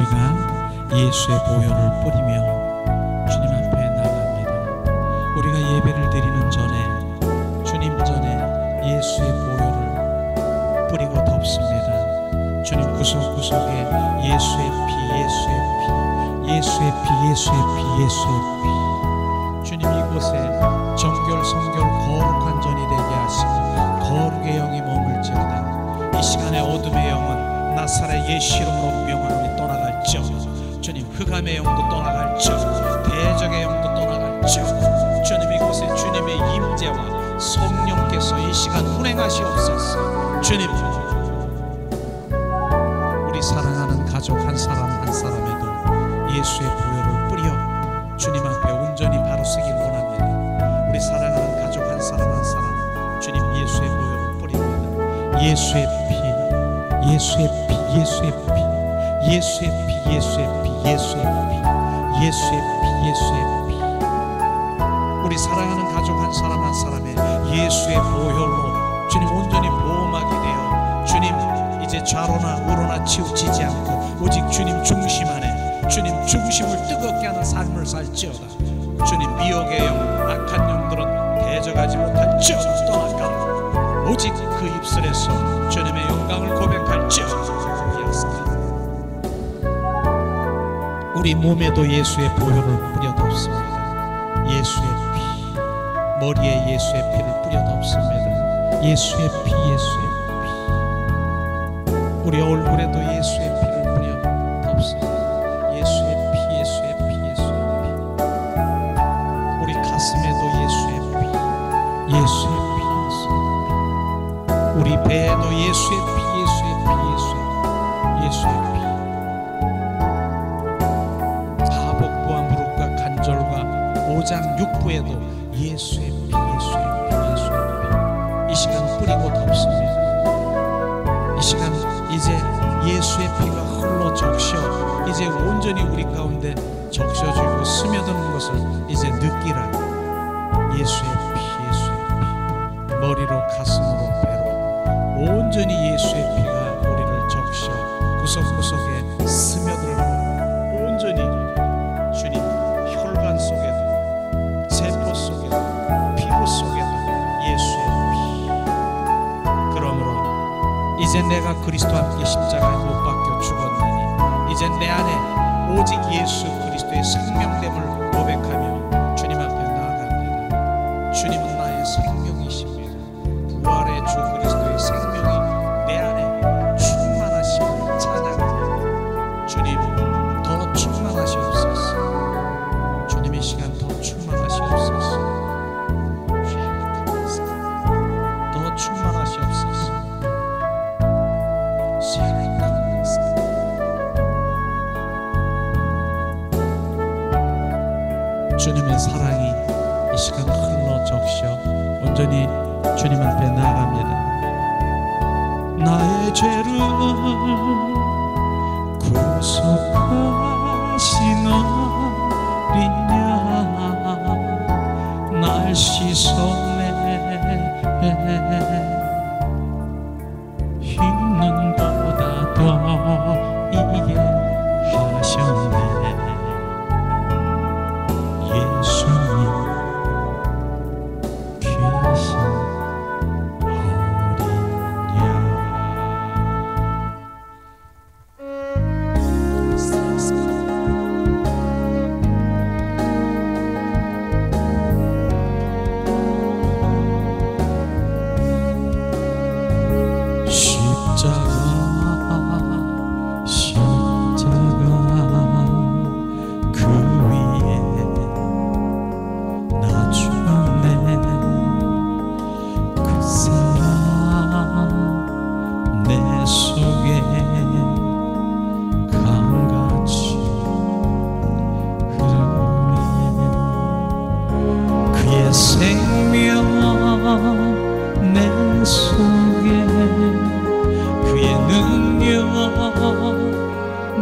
우리가 예수의 보혈을 뿌리며 주님 앞에 나갑니다. 우리가 예배를 드리는 전에 주님 전에 예수의 보혈을 뿌리고 덮습니다. 주님 구석구석에 예수의 피, 예수의 피, 예수의 피, 예수의 피, 예수의 피. 주님 이곳에 정결 성결 거룩한 전이 되게 하시고 거룩의 영이 머물지어다. 이 시간에 어둠의 영은 나사렛 예수 이름으로 명하노니 떠나갈지어다. 주님 흑암의 영도 떠나갈지어다. 대적의 영도 떠나갈지어다. 주님 이곳에 주님의 임재와 성령께서 이 시간 운행하시옵소서. 주님 우리 사랑하는 가족 한 사람 한 사람에도 예수의 보혈을 뿌려 주님 앞에 온전히 바로 서길 원합니다. 우리 사랑하는 가족 한 사람 한 사람 주님 예수의 보혈을 뿌립니다. 예수의 피, 예수의 피, 예수의 피, 예수의 피, 예수의 피, 예수의 피, 예수의 피, 예수의 피. 우리 사랑하는 가족 한 사람 한 사람의 예수의 보혈로 주님 온전히 보호막이 되어 주님 이제 좌로나 우로나 치우치지 않고 오직 주님 중심 안에 주님 중심을 뜨겁게 하는 삶을 살지어다. 주님 미혹의 영, 악한 영들은 대적하지 못할지어다. 떠나가라. 오직 그 입술에서 주님의 영광을 고백할지어다. 우리 몸에도 예수의 보혈을 뿌려 덮습니다. 예수의 피, 머리에 예수의 피를 뿌려 덮습니다. 예수의 피, 예수의 피. 우리 얼굴에도 예수의 피를 뿌려 덮습니다. 예수의 피, 예수의 피, 예수의 피. 우리 가슴에도 예수의 피, 예수의 피, 예수의 피. 우리 배에도 예수의 피, 예수의 피, 예수의 피, 예수의 피. 하복부와 무릎과 관절과 오장 육부에도 예수의 피, 예수의 피, 예수의 피. 이 시간 뿌리고 덮습니다. 이 시간 이제 예수의 피가 흘러 적셔 이제 온전히 우리 가운데 적셔지고 스며드는 것을 이제 느끼라. 예수의 피, 예수의 피. 머리로 가슴으로 배로 온전히 예수의 피가 우리를 적셔 구석구석에 스며들고 온전히 주님 혈관 속에도 세포 속에도 피부 속에도 예수의 피. 그러므로 이제 내가 그리스도와 함께 십자가에 못 박혀 죽었나니 이제 내 안에 오직 예수 그리스도의 생명됨을 고백하며 주님 앞에 나아갑니다. 주님은 나의 생명이십니다. 부활의 주 그리스도의 생명이 내 안에 충만하심을 찬양합니다. 주님 더 충만하시옵소서. 주님 이 시간 더 충만하시옵소서. 더 충만하시옵소서. 주님의 사랑이 이 시간 흘러 적셔 온전히 주님 앞에 나아갑니다. 나의 죄를 구속하시느냐 날 씻어내 흰 눈보다 더 이해하셨네. 예수님 귀하신 어린 양.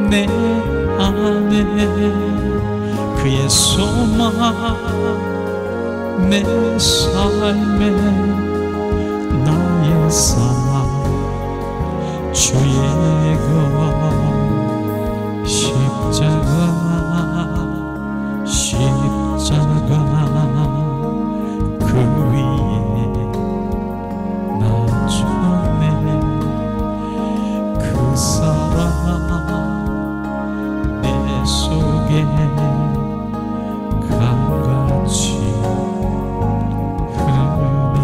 내 안에 그의 소망 내 삶에 나의 삶 주의 것이 십자가 그 위에 낮췄네. 그 사랑 내 속에 강같이 흐르네.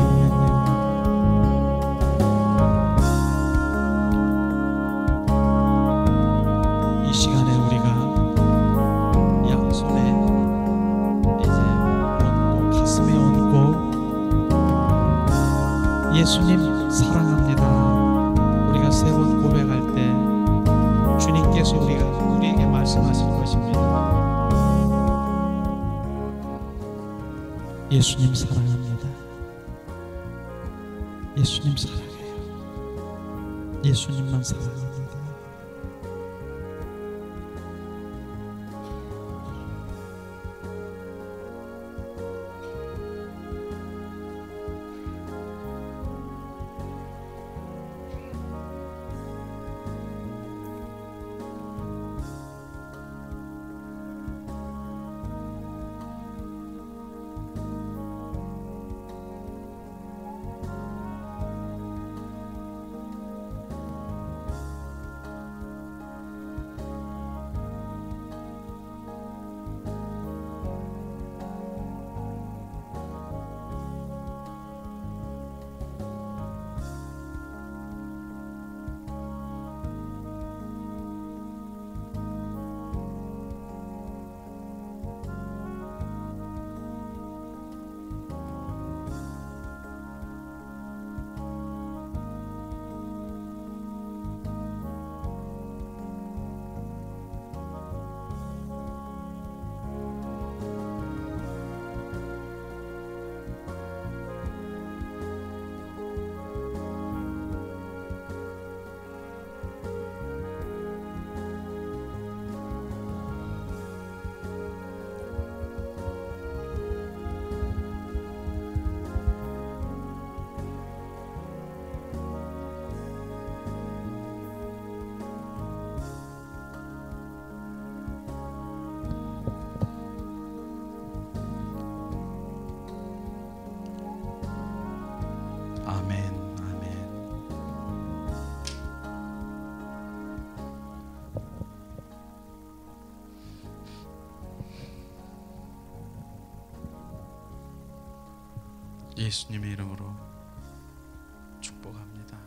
이 시간에 우리가 양손에 이제 얹고 가슴에 얹고 예수님 사랑합니다 우리가 세 번 고백할 때 주님께서 우리에게 말씀하실 것입니다. 예수님 사랑합니다. 예수님 사랑해요. 예수님만 사랑합니다. 아멘, 아멘. 예수님의 이름으로 축복합니다.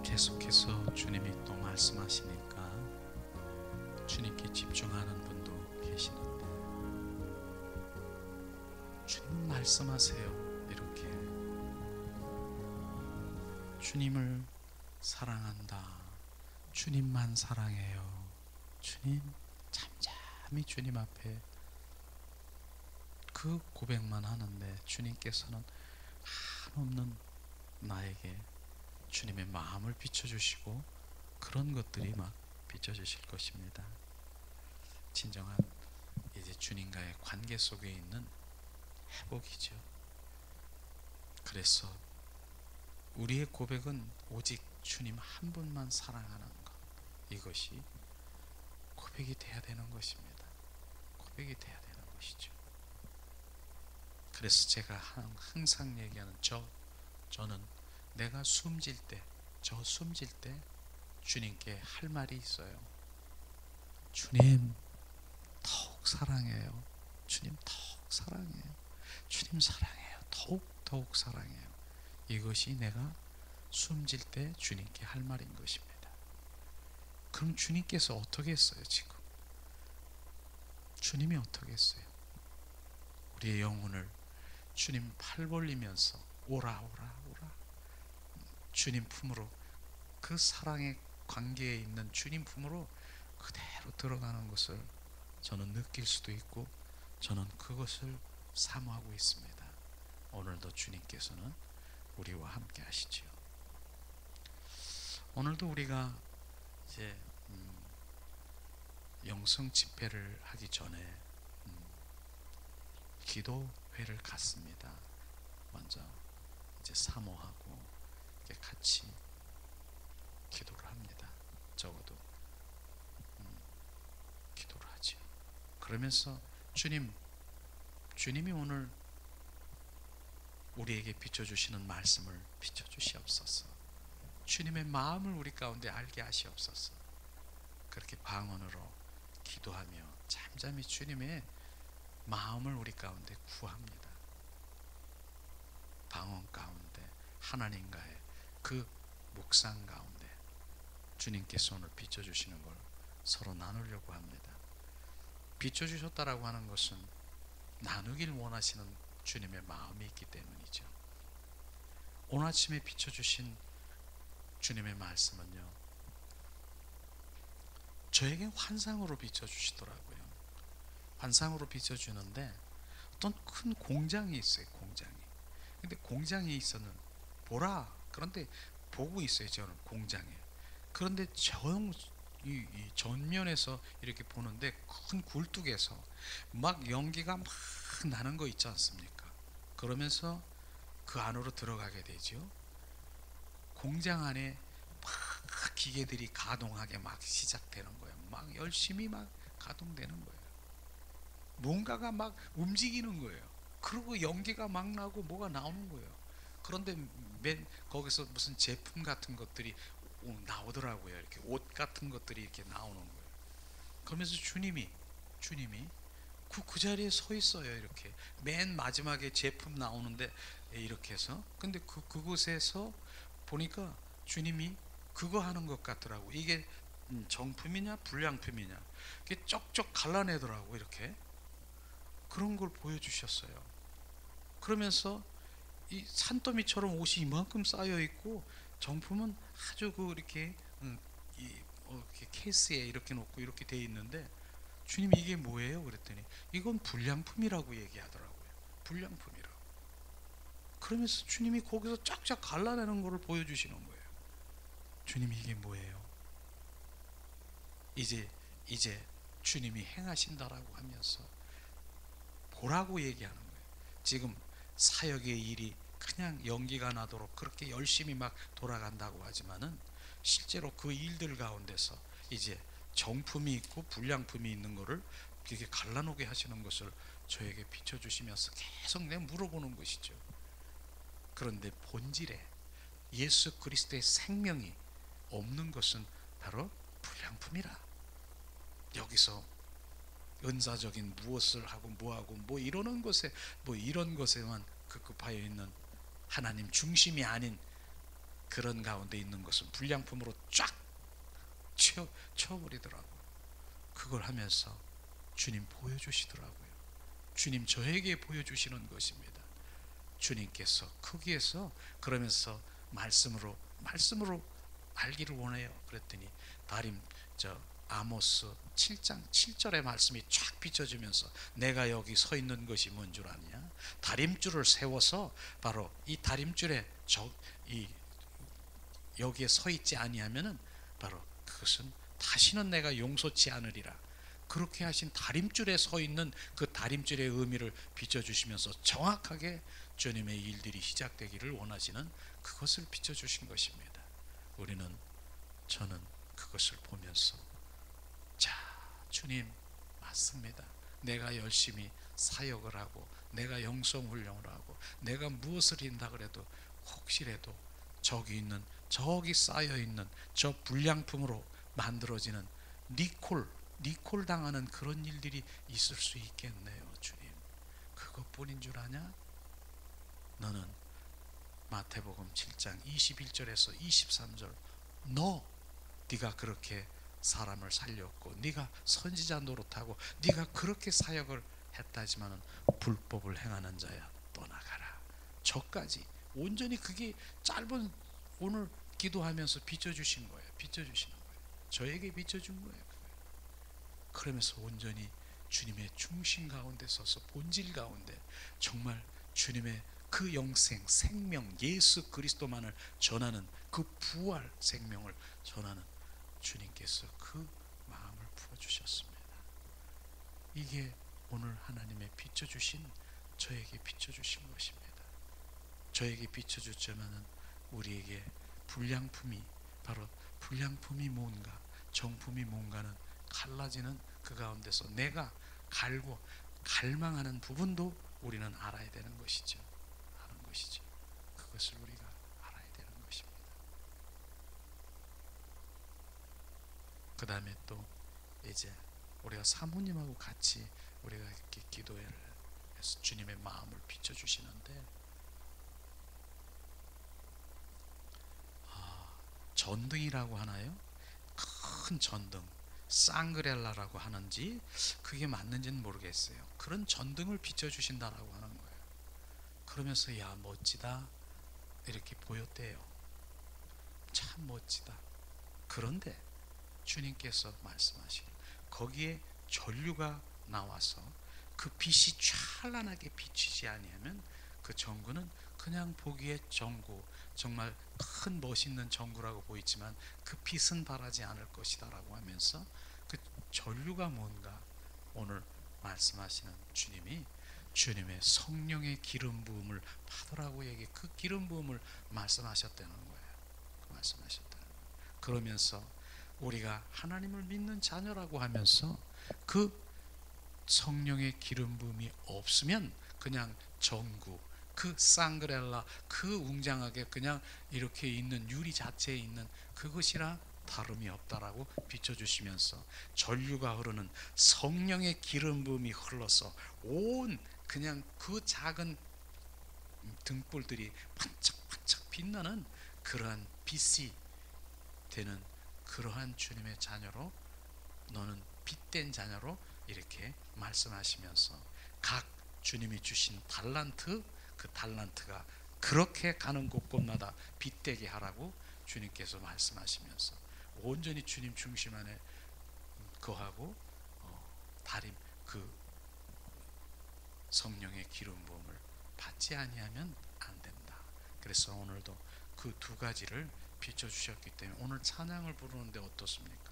계속해서 주님이 또 말씀하시니까 주님께 집중하는 분도 계시는데 주님 말씀하세요. 이렇게 주님을 사랑한다. 주님만 사랑해요. 주님 잠잠히 주님 앞에 그 고백만 하는데 주님께서는 한없는 나에게 주님의 마음을 비춰주시고 그런 것들이 막 비춰주실 것입니다. 진정한 이제 주님과의 관계 속에 있는 회복이죠. 그래서 우리의 고백은 오직 주님 한 분만 사랑하는 것, 이것이 고백이 돼야 되는 것입니다. 고백이 돼야 되는 것이죠. 그래서 제가 항상 얘기하는 저는 내가 숨질 때, 저 숨질 때 주님께 할 말이 있어요. 주님 더욱 사랑해요. 주님 더욱 사랑해요. 주님 사랑해요. 더욱 사랑해요. 이것이 내가 숨질 때 주님께 할 말인 것입니다. 그럼 주님께서 어떻게 했어요? 지금 주님이 어떻게 했어요? 우리의 영혼을 주님 팔 벌리면서 오라 주님 품으로, 그 사랑의 관계에 있는 주님 품으로 그대로 들어가는 것을 저는 느낄 수도 있고 저는 그것을 사모하고 있습니다. 오늘도 주님께서는 우리와 함께 하시지요. 오늘도 우리가 이제 영성 집회를 하기 전에 기도회를 갔습니다. 먼저 이제 사모하고 이렇게 같이 기도를 합니다. 적어도 기도를 하죠. 그러면서 주님이 오늘 우리에게 비춰주시는 말씀을 비춰주시옵소서. 주님의 마음을 우리 가운데 알게 하시옵소서. 그렇게 방언으로 기도하며 잠잠히 주님의 마음을 우리 가운데 구합니다. 방언 가운데 하나님과의 그 묵상 가운데 주님께서 오늘 비춰주시는 걸 서로 나누려고 합니다. 비춰주셨다라고 하는 것은 나누길 원하시는 주님의 마음이 있기 때문이죠. 오늘 아침에 비춰주신 주님의 말씀은요, 저에게 환상으로 비춰주시더라고요. 환상으로 비춰주는데 어떤 큰 공장이 있어요. 근데 공장에 있어는 보라, 그런데 보고 있어요. 저는 공장에. 그런데 이 전면에서 이렇게 보는데 큰 굴뚝에서 막 연기가 막 나는 거 있지 않습니까? 그러면서 그 안으로 들어가게 되죠. 공장 안에 막 기계들이 가동하게 막 시작되는 거예요. 막 열심히 막 가동되는 거예요. 뭔가가 막 움직이는 거예요. 그리고 연기가 막 나고 뭐가 나오는 거예요. 그런데 거기서 무슨 제품 같은 것들이 나오더라고요. 이렇게 옷 같은 것들이 이렇게 나오는 거예요. 그러면서 주님이 그 자리에 서 있어요. 이렇게 맨 마지막에 제품 나오는데 이렇게 해서, 근데 그곳에서 보니까 주님이 그거 하는 것 같더라고. 이게 정품이냐 불량품이냐 이게 쩍쩍 갈라내더라고. 이렇게 그런 걸 보여주셨어요. 그러면서 이 산더미처럼 옷이 이만큼 쌓여 있고 정품은 아주 이렇게 이렇게 케이스에 이렇게 놓고 이렇게 돼 있는데, 주님이 이게 뭐예요? 그랬더니 이건 불량품이라고 얘기하더라고요. 불량품이라고. 그러면서 주님이 거기서 쫙쫙 갈라내는 것을 보여주시는 거예요. 주님이 이게 뭐예요? 이제 주님이 행하신다라고 하면서 보라고 얘기하는 거예요. 지금 사역의 일이 그냥 연기가 나도록 그렇게 열심히 막 돌아간다고 하지만은 실제로 그 일들 가운데서 이제 정품이 있고 불량품이 있는 것을 이렇게 갈라놓게 하시는 것을 저에게 비춰주시면서 계속 내가 물어보는 것이죠. 그런데 본질에 예수 그리스도의 생명이 없는 것은 바로 불량품이라. 여기서 은사적인 무엇을 하고 뭐하고 뭐 이러는 것에 뭐 이런 것에만 급급하여 있는 하나님 중심이 아닌 그런 가운데 있는 것은 불량품으로 쫙 쳐버리더라고요. 그걸 하면서 주님 보여주시더라고요. 주님 저에게 보여주시는 것입니다. 주님께서 거기에서 그러면서 말씀으로 알기를 원해요. 그랬더니 아모스 7장 7절의 말씀이 쫙 비춰지면서 내가 여기 서 있는 것이 뭔 줄 아냐? 다림줄을 세워서 바로 이 다림줄에 여기에 서 있지 아니하면은 바로 그것은 다시는 내가 용서치 않으리라. 그렇게 하신 다림줄에 서 있는 그 다림줄의 의미를 비춰주시면서 정확하게 주님의 일들이 시작되기를 원하시는 그것을 비춰주신 것입니다. 저는 그것을 보면서 자, 주님 맞습니다. 내가 열심히 사역을 하고 내가 영성훈련을 하고 내가 무엇을 한다 그래도 혹시라도 저기 쌓여있는 저 불량품으로 만들어지는 리콜 당하는 그런 일들이 있을 수 있겠네요. 주님 그것뿐인 줄 아냐? 너는 마태복음 7장 21절에서 23절 네가 그렇게 사람을 살렸고 네가 선지자 노릇하고 네가 그렇게 사역을 했다지만은 불법을 행하는 자야 떠나가라. 저까지 온전히 그게 짧은 오늘 기도하면서 비춰주신 거예요. 비춰주시는 거예요. 저에게 비춰준 거예요. 그러면서 온전히 주님의 중심 가운데 서서 본질 가운데 정말 주님의 그 영생, 생명, 예수 그리스도만을 전하는 그 부활 생명을 전하는 주님께서 그 마음을 부어주셨습니다. 이게 오늘 하나님의 비춰주신, 저에게 비춰주신 것입니다. 저에게 비춰주자면은 우리에게 불량품이, 바로 불량품이 뭔가, 정품이 뭔가는 갈라지는 그 가운데서 내가 갈고 갈망하는 부분도 우리는 알아야 되는 것이죠. 하는 것이죠. 그것을 우리가 알아야 되는 것입니다. 그 다음에 또 이제 우리가 사모님하고 같이 우리가 이렇게 기도회를 해서 주님의 마음을 비춰주시는데, 전등이라고 하나요? 큰 전등, 쌍그렐라라고 하는지 그게 맞는지는 모르겠어요. 그런 전등을 비춰주신다라고 하는 거예요. 그러면서 야 멋지다 이렇게 보였대요. 참 멋지다. 그런데 주님께서 말씀하시길, 거기에 전류가 나와서 그 빛이 찬란하게 비치지 아니하면 그 전구는 그냥 보기에 전구, 정말 큰 멋있는 전구라고 보이지만 그 빛은 바라지 않을 것이다 라고 하면서, 그 전류가 뭔가 오늘 말씀하시는 주님이 주님의 성령의 기름 부음을 받으라고 그 기름 부음을 말씀하셨다는 거예요. 말씀하셨다는 거예요. 그러면서 우리가 하나님을 믿는 자녀라고 하면서 그 성령의 기름 부음이 없으면 그냥 전구, 그 쌍그렐라, 그 웅장하게 그냥 이렇게 있는 유리 자체에 있는 그것이라 다름이 없다라고 비춰주시면서, 전류가 흐르는 성령의 기름 부음이 흘러서 온 그냥 그 작은 등불들이 반짝반짝 빛나는 그러한 빛이 되는 그러한 주님의 자녀로, 너는 빛된 자녀로 이렇게 말씀하시면서 각 주님이 주신 달란트, 그 달란트가 그렇게 가는 곳곳마다 빛되게 하라고 주님께서 말씀하시면서 온전히 주님 중심 안에 거하고 다림, 그 성령의 기름 부음을 받지 아니하면 안 된다. 그래서 오늘도 그 두 가지를 비춰주셨기 때문에 오늘 찬양을 부르는데 어떻습니까?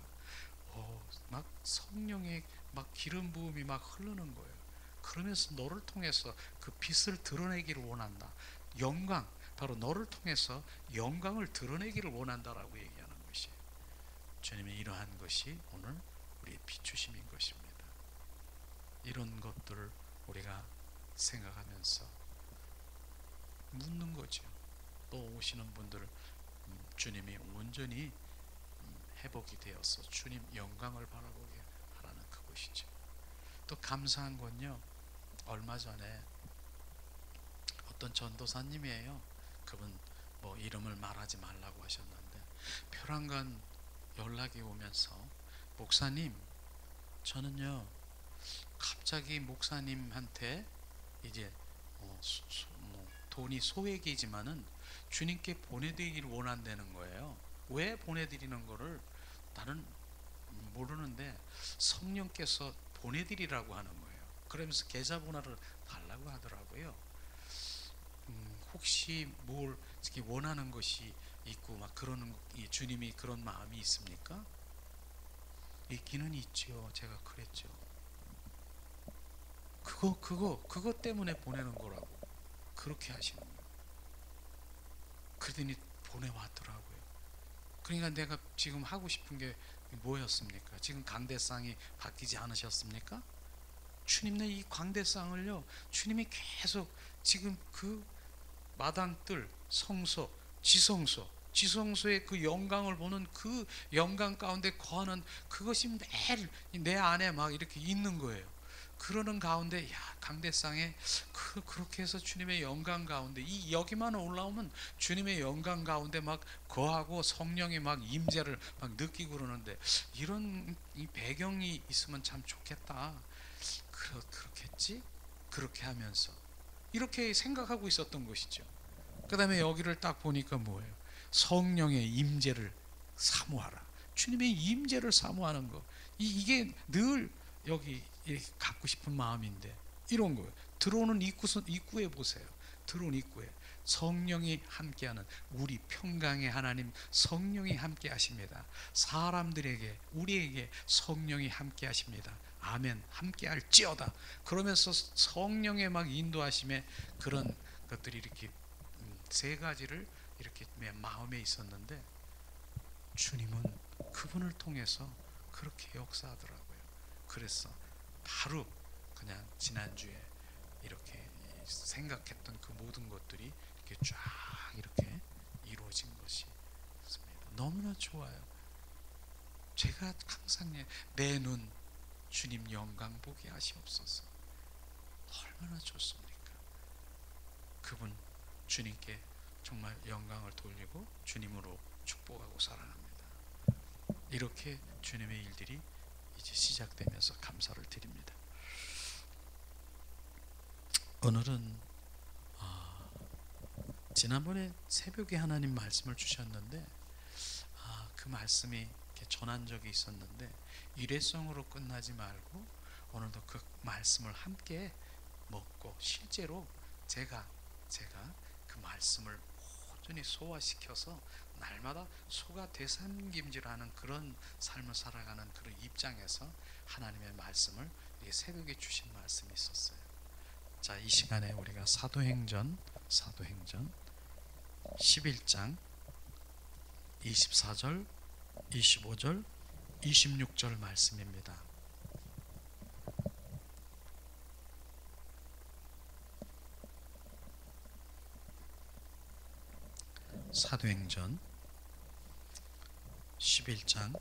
막 성령의 막 기름 부음이 막 흐르는 거예요. 그러면서 너를 통해서 그 빛을 드러내기를 원한다. 영광, 바로 너를 통해서 영광을 드러내기를 원한다라고 얘기하는 것이에요. 주님의 이러한 것이 오늘 우리의 비추심인 것입니다. 이런 것들을 우리가 생각하면서 묻는 거죠. 또 오시는 분들을 주님이 온전히 회복이 되어서 주님 영광을 바라보게 하라는 그것이죠. 또 감사한 건요, 얼마 전에 어떤 전도사님이에요. 그분 뭐 이름을 말하지 말라고 하셨는데 벼랑간 연락이 오면서, 목사님 저는요 갑자기 목사님한테 이제 돈이 소액이지만은 주님께 보내드리기를 원한다는 거예요. 왜 보내드리는 거를 나는 모르는데 성령께서 보내드리라고 하는 거예요. 그러면서 계좌번호를 달라고 하더라고요. 혹시 뭘 원하는 것이 있고 막 그러는, 주님이 그런 마음이 있습니까? 있기는 있죠. 제가 그랬죠. 그거 때문에 보내는 거라고 그렇게 하시는 거예요. 그러더니 보내왔더라고요. 그러니까 내가 지금 하고 싶은 게 뭐였습니까? 지금 강대상이 바뀌지 않으셨습니까? 주님네 이 광대상을요, 주님이 계속 지금 그 마당들, 성소, 지성소의 그 영광을 보는 그 영광 가운데 거하는 그것이 매일 내 안에 막 이렇게 있는 거예요. 그러는 가운데 강대상에 그렇게 해서 주님의 영광 가운데 여기만 올라오면 주님의 영광 가운데 막 거하고 성령이 막 임재를 막 느끼고 그러는데, 이런 이 배경이 있으면 참 좋겠다. 그렇겠지? 그렇게 하면서 이렇게 생각하고 있었던 것이죠. 그 다음에 여기를 딱 보니까 뭐예요? 성령의 임재를 사모하라. 주님의 임재를 사모하는 거, 이게 늘 여기 갖고 싶은 마음인데, 이런 거예요. 들어오는 입구에 보세요. 들어온 입구에 성령이 함께하는, 우리 평강의 하나님 성령이 함께 하십니다. 사람들에게, 우리에게 성령이 함께 하십니다. 아멘. 함께 할지어다. 그러면서 성령의 막 인도하심에 그런 것들이 이렇게 세 가지를 이렇게 마음에 있었는데, 주님은 그분을 통해서 그렇게 역사하더라고요. 그래서 바로 그냥 지난주에 이렇게 생각했던 그 모든 것들이 이렇게 쫙 이렇게 이루어진 것이 있습니다. 너무나 좋아요. 제가 항상 내 눈 주님 영광 보게 하시옵소서. 얼마나 좋습니까? 그분 주님께 정말 영광을 돌리고 주님으로 축복하고 사랑합니다. 이렇게 주님의 일들이 이제 시작되면서 감사를 드립니다. 오늘은 지난번에 새벽에 하나님 말씀을 주셨는데 그 말씀이 이렇게 전한 적이 있었는데, 일회성으로 끝나지 말고 오늘도 그 말씀을 함께 먹고 실제로 제가 그 말씀을 온전히 소화시켜서 날마다 소가 되삼김질하는 그런 삶을 살아가는 그런 입장에서 하나님의 말씀을 새벽에 주신 말씀이 있었어요. 자, 이 시간에 우리가 사도행전 11장 24절, 25절, 26절 말씀입니다. 사도행전 11장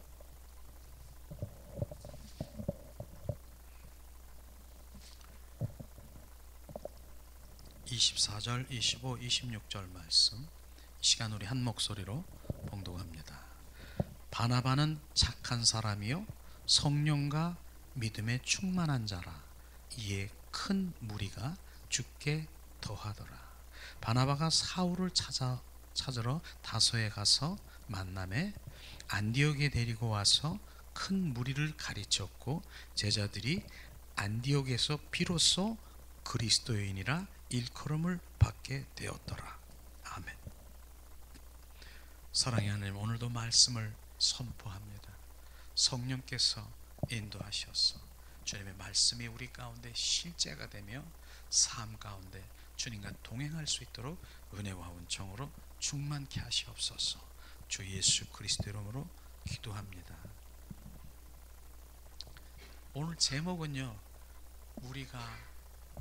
24절, 25, 26절 말씀, 이 시간 우리 한 목소리로 봉독합니다. 바나바는 착한 사람이요 성령과 믿음에 충만한 자라. 이에 큰 무리가 죽게 더하더라. 바나바가 사울을 찾으러 다소에 가서 만남에 안디옥에 데리고 와서 큰 무리를 가르쳤고, 제자들이 안디옥에서 비로소 그리스도인이라 일컬음을 받게 되었더라. 아멘. 사랑의 하나님, 오늘도 말씀을 선포합니다. 성령께서 인도하셔서 주님의 말씀이 우리 가운데 실제가 되며 삶 가운데 주님과 동행할 수 있도록 은혜와 은총으로 충만케 하시옵소서. 주 예수 그리스도 이름으로 기도합니다. 오늘 제목은요, 우리가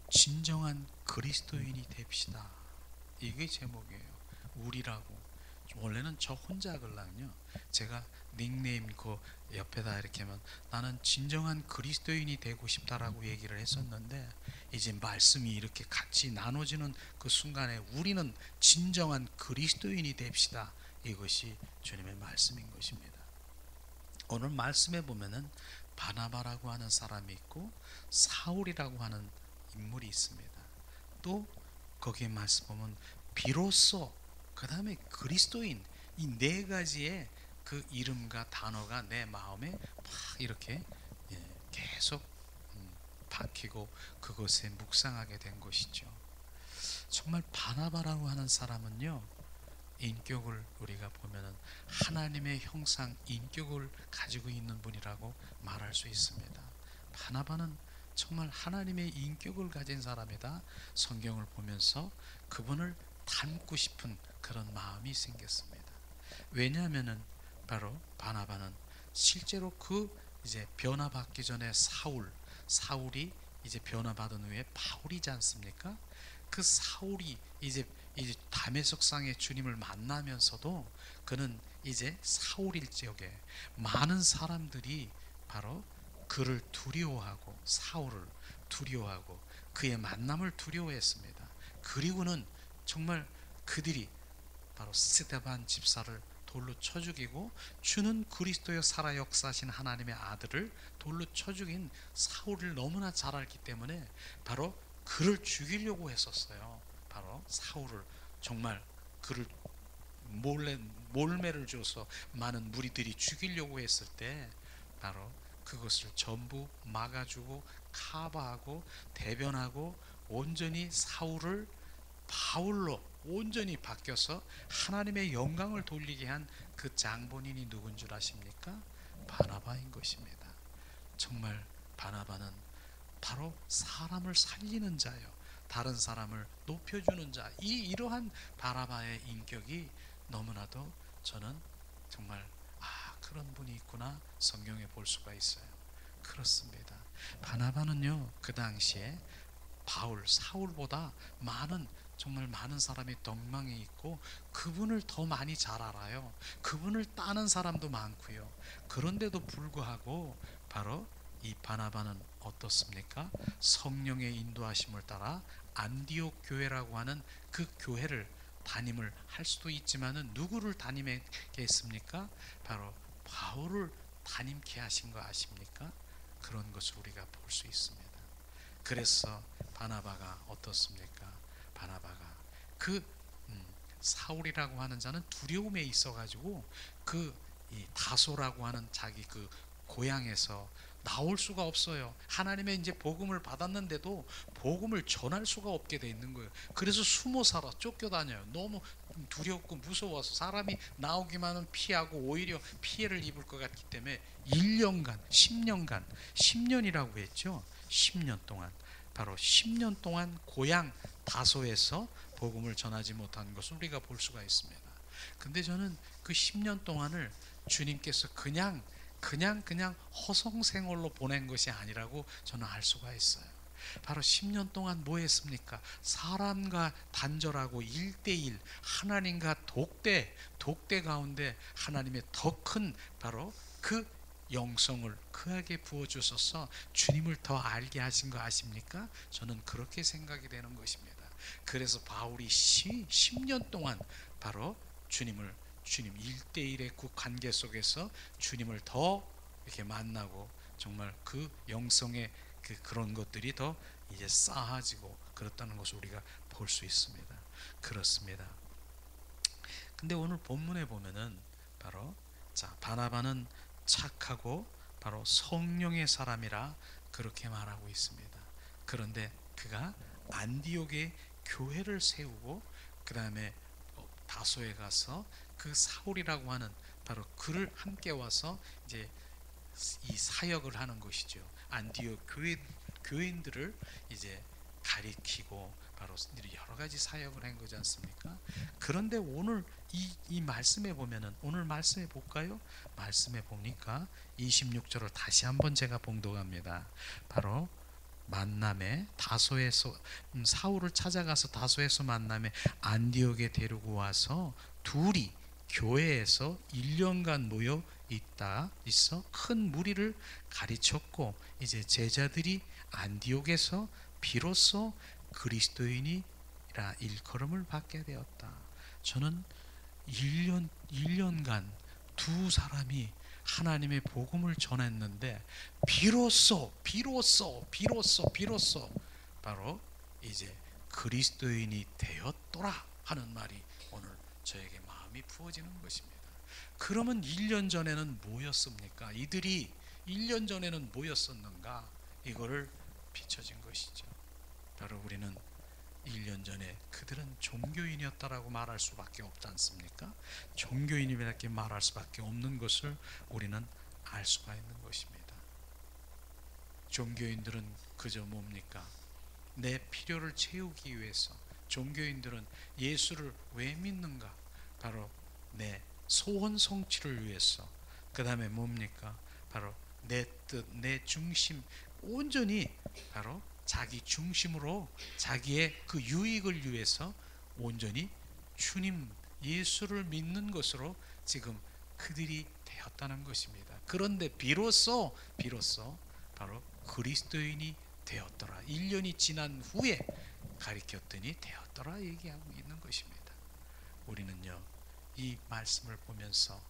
진정한 그리스도인이 됩시다. 이게 제목이에요. 우리라고. 원래는 저 혼자 하려면요, 제가 닉네임 그 옆에다 이렇게 하면 나는 진정한 그리스도인이 되고 싶다라고 얘기를 했었는데, 이제 말씀이 이렇게 같이 나눠지는 그 순간에 우리는 진정한 그리스도인이 됩시다. 이것이 주님의 말씀인 것입니다. 오늘 말씀에 보면은 바나바라고 하는 사람이 있고 사울이라고 하는 인물이 있습니다. 또 거기에 말씀 보면 비로소, 그 다음에 그리스도인, 이 네 가지의 그 이름과 단어가 내 마음에 막 이렇게 계속 박히고 그것에 묵상하게 된 것이죠. 정말 바나바라고 하는 사람은요, 인격을 우리가 보면은 하나님의 형상, 인격을 가지고 있는 분이라고 말할 수 있습니다. 바나바는 정말 하나님의 인격을 가진 사람이다. 성경을 보면서 그분을 닮고 싶은 그런 마음이 생겼습니다. 왜냐하면은 바로 바나바는 실제로 그 이제 변화받기 전에 사울이 이제 변화받은 후에 바울이지 않습니까? 그 사울이 이제 다메섹상의 주님을 만나면서도 그는 이제 사울일 적에 많은 사람들이 바로 그를 두려워하고 사울을 두려워하고 그의 만남을 두려워했습니다. 그리고는 정말 그들이 바로 스데반 집사를 돌로 쳐 죽이고 주는 그리스도여 살아 역사하신 하나님의 아들을 돌로 쳐 죽인 사울을 너무나 잘 알기 때문에 바로 그를 죽이려고 했었어요. 바로 사울을, 정말 그를 몰매를 줘서 많은 무리들이 죽이려고 했을 때 바로 그것을 전부 막아주고 커버하고 대변하고 온전히 사울을 바울로 온전히 바뀌어서 하나님의 영광을 돌리게 한 그 장본인이 누군 줄 아십니까? 바나바인 것입니다. 정말 바나바는 바로 사람을 살리는 자요, 다른 사람을 높여주는 자, 이러한 바나바의 인격이 너무나도 저는 정말 그런 분이 있구나 성경에 볼 수가 있어요. 그렇습니다. 바나바는요, 그 당시에 사울보다 정말 많은 사람이 덕망에 있고 그분을 더 많이 잘 알아요. 그분을 따는 사람도 많고요. 그런데도 불구하고 바로 이 바나바는 어떻습니까? 성령의 인도하심을 따라 안디옥 교회라고 하는 그 교회를 담임을 할 수도 있지만은 누구를 담임하게 했습니까? 바로 바울을 담임케 하신 거 아십니까? 그런 것을 우리가 볼 수 있습니다. 그래서 바나바가 어떻습니까? 바나바가 그 사울이라고 하는 자는 두려움에 있어가지고 이 다소라고 하는 자기 그 고향에서 나올 수가 없어요. 하나님의 이제 복음을 받았는데도 복음을 전할 수가 없게 돼 있는 거예요. 그래서 숨어 살아 쫓겨다녀요. 너무 두렵고 무서워서 사람이 나오기만은 피하고 오히려 피해를 입을 것 같기 때문에 1년간 10년이라고 했죠. 10년 동안 바로 10년 동안 고향 다소에서 복음을 전하지 못한 것을 우리가 볼 수가 있습니다. 근데 저는 그 10년 동안을 주님께서 그냥 허송세월로 보낸 것이 아니라고 저는 알 수가 있어요. 바로 10년 동안 뭐 했습니까? 사람과 단절하고 1대1 하나님과 독대 가운데 하나님의 더 큰 바로 그 영성을 그에게 부어주셔서 주님을 더 알게 하신 거 아십니까? 저는 그렇게 생각이 되는 것입니다. 그래서 바울이 10년 동안 바로 주님 1대1의 그 관계 속에서 주님을 더 이렇게 만나고 정말 그 영성의 그런 것들이 더 이제 쌓아지고 그렇다는 것을 우리가 볼 수 있습니다. 그렇습니다. 근데 오늘 본문에 보면은 바로 바나바는 착하고 바로 성령의 사람이라 그렇게 말하고 있습니다. 그런데 그가 안디옥에 교회를 세우고 그 다음에 다소에 가서 그 사울이라고 하는 바로 그를 함께 와서 이제 이 사역을 하는 것이죠. 안디옥 교인들을 이제 가리키고 바로 여러 가지 사역을 한 거지 않습니까? 그런데 오늘 이 말씀에 보면은 오늘 말씀에 볼까요? 말씀에 보니까 26절을 다시 한번 제가 봉독합니다. 바로 만남에 다소에서 사울을 찾아가서 다소에서 만남에 안디옥에 데리고 와서 둘이 교회에서 1년간 모여 있어 큰 무리를 가르쳤고 이제 제자들이 안디옥에서 비로소 그리스도인이라 일컬음을 받게 되었다. 저는 1년간 두 사람이 하나님의 복음을 전했는데 비로소 바로 이제 그리스도인이 되었더라 하는 말이 오늘 저에게 마음이 부어지는 것입니다. 그러면 1년 전에는 뭐였습니까? 이들이 1년 전에는 뭐였었는가? 이거를 비춰진 것이죠. 바로 우리는 1년 전에 그들은 종교인이었다라고 말할 수밖에 없지 않습니까? 종교인이라고 말할 수밖에 없는 것을 우리는 알 수가 있는 것입니다. 종교인들은 그저 뭡니까? 내 필요를 채우기 위해서. 종교인들은 예수를 왜 믿는가? 바로 내 소원 성취를 위해서. 그 다음에 뭡니까? 바로 내 뜻, 내 중심, 온전히 바로 자기 중심으로 자기의 그 유익을 위해서 온전히 주님 예수를 믿는 것으로 지금 그들이 되었다는 것입니다. 그런데 비로소 바로 그리스도인이 되었더라. 1년이 지난 후에 가리켰더니 되었더라 얘기하고 있는 것입니다. 우리는요 이 말씀을 보면서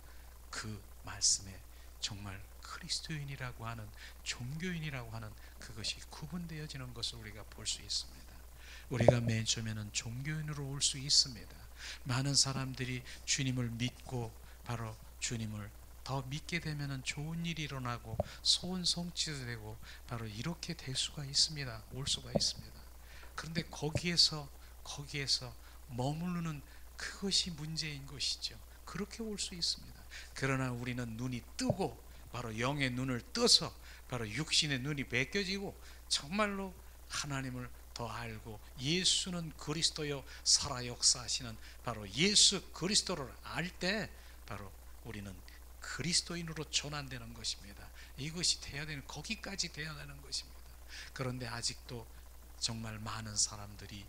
그 말씀에 정말 그리스도인이라고 하는 종교인이라고 하는 그것이 구분되어지는 것을 우리가 볼 수 있습니다. 우리가 맨 처음에는 종교인으로 올 수 있습니다. 많은 사람들이 주님을 믿고 바로 주님을 더 믿게 되면 좋은 일이 일어나고 소원 성취도 되고 바로 이렇게 될 수가 있습니다. 올 수가 있습니다. 그런데 거기에서 거기에서 머무르는 그것이 문제인 것이죠. 그렇게 올 수 있습니다. 그러나 우리는 눈이 뜨고 바로 영의 눈을 떠서 바로 육신의 눈이 벗겨지고 정말로 하나님을 더 알고 예수는 그리스도여 살아 역사하시는 바로 예수 그리스도를 알 때 바로 우리는 그리스도인으로 전환되는 것입니다. 이것이 돼야 되는, 거기까지 돼야 되는 것입니다. 그런데 아직도 정말 많은 사람들이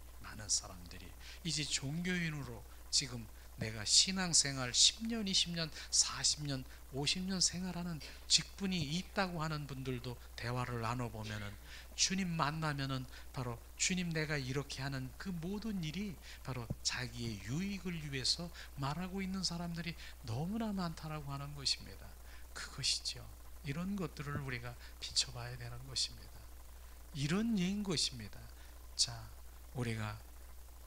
이제 종교인으로 지금 내가 신앙생활 10년, 20년, 40년, 50년 생활하는 직분이 있다고 하는 분들도 대화를 나눠보면은 주님 만나면은 바로 주님 내가 이렇게 하는 그 모든 일이 바로 자기의 유익을 위해서 말하고 있는 사람들이 너무나 많다라고 하는 것입니다. 그것이죠. 이런 것들을 우리가 비춰봐야 되는 것입니다. 이런 예인 것입니다. 자, 우리가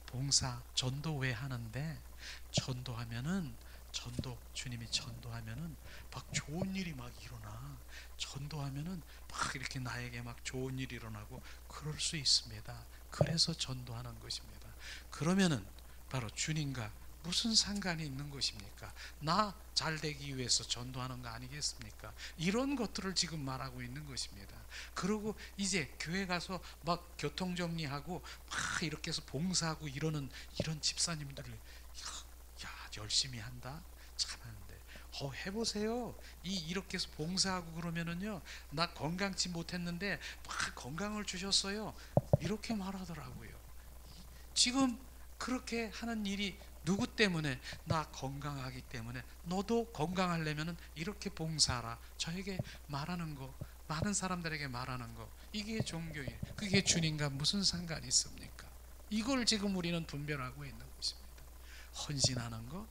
봉사, 전도 왜 하는데, 전도하면은 주님이 전도하면은 막 좋은 일이 막 일어나. 전도하면은 막 이렇게 나에게 막 좋은 일이 일어나고 그럴 수 있습니다. 그래서 전도하는 것입니다. 그러면은 바로 주님과 무슨 상관이 있는 것입니까? 나 잘되기 위해서 전도하는 거 아니겠습니까? 이런 것들을 지금 말하고 있는 것입니다. 그리고 이제 교회 가서 막 교통정리하고 막 이렇게 해서 봉사하고 이러는 이런 집사님들을 야 열심히 한다? 잘하는데 해보세요. 이렇게 해서 봉사하고 그러면은요, 나 건강치 못했는데 막 건강을 주셨어요. 이렇게 말하더라고요. 지금 그렇게 하는 일이 누구 때문에? 나 건강하기 때문에. 너도 건강하려면 이렇게 봉사하라. 저에게 말하는 거, 많은 사람들에게 말하는 거, 이게 종교예요. 그게 주님과 무슨 상관이 있습니까? 이걸 지금 우리는 분별하고 있는 것입니다. 헌신하는 거,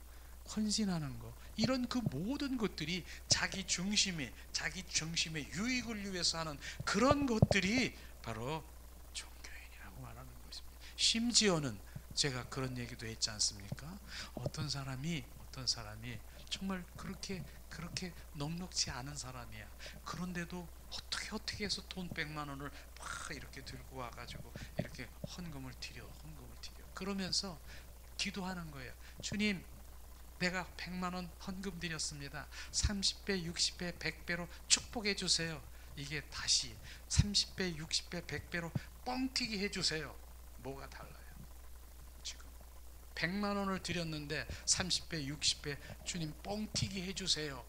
이런 그 모든 것들이 자기 중심의 유익을 위해서 하는 그런 것들이 바로 종교인이라고 말하는 것입니다. 심지어는 제가 그런 얘기도 했지 않습니까? 어떤 사람이 정말 그렇게 넉넉지 않은 사람이야. 그런데도 어떻게 해서 돈 100만 원을 막 이렇게 들고 와가지고 이렇게 헌금을 드려. 그러면서 기도하는 거예요. 주님, 내가 100만 원 헌금 드렸습니다. 30배, 60배, 100배로 축복해 주세요. 이게 다시 30배, 60배, 100배로 뻥튀기 해 주세요. 뭐가 달라요? 지금 100만 원을 드렸는데 30배, 60배 주님 뻥튀기 해 주세요.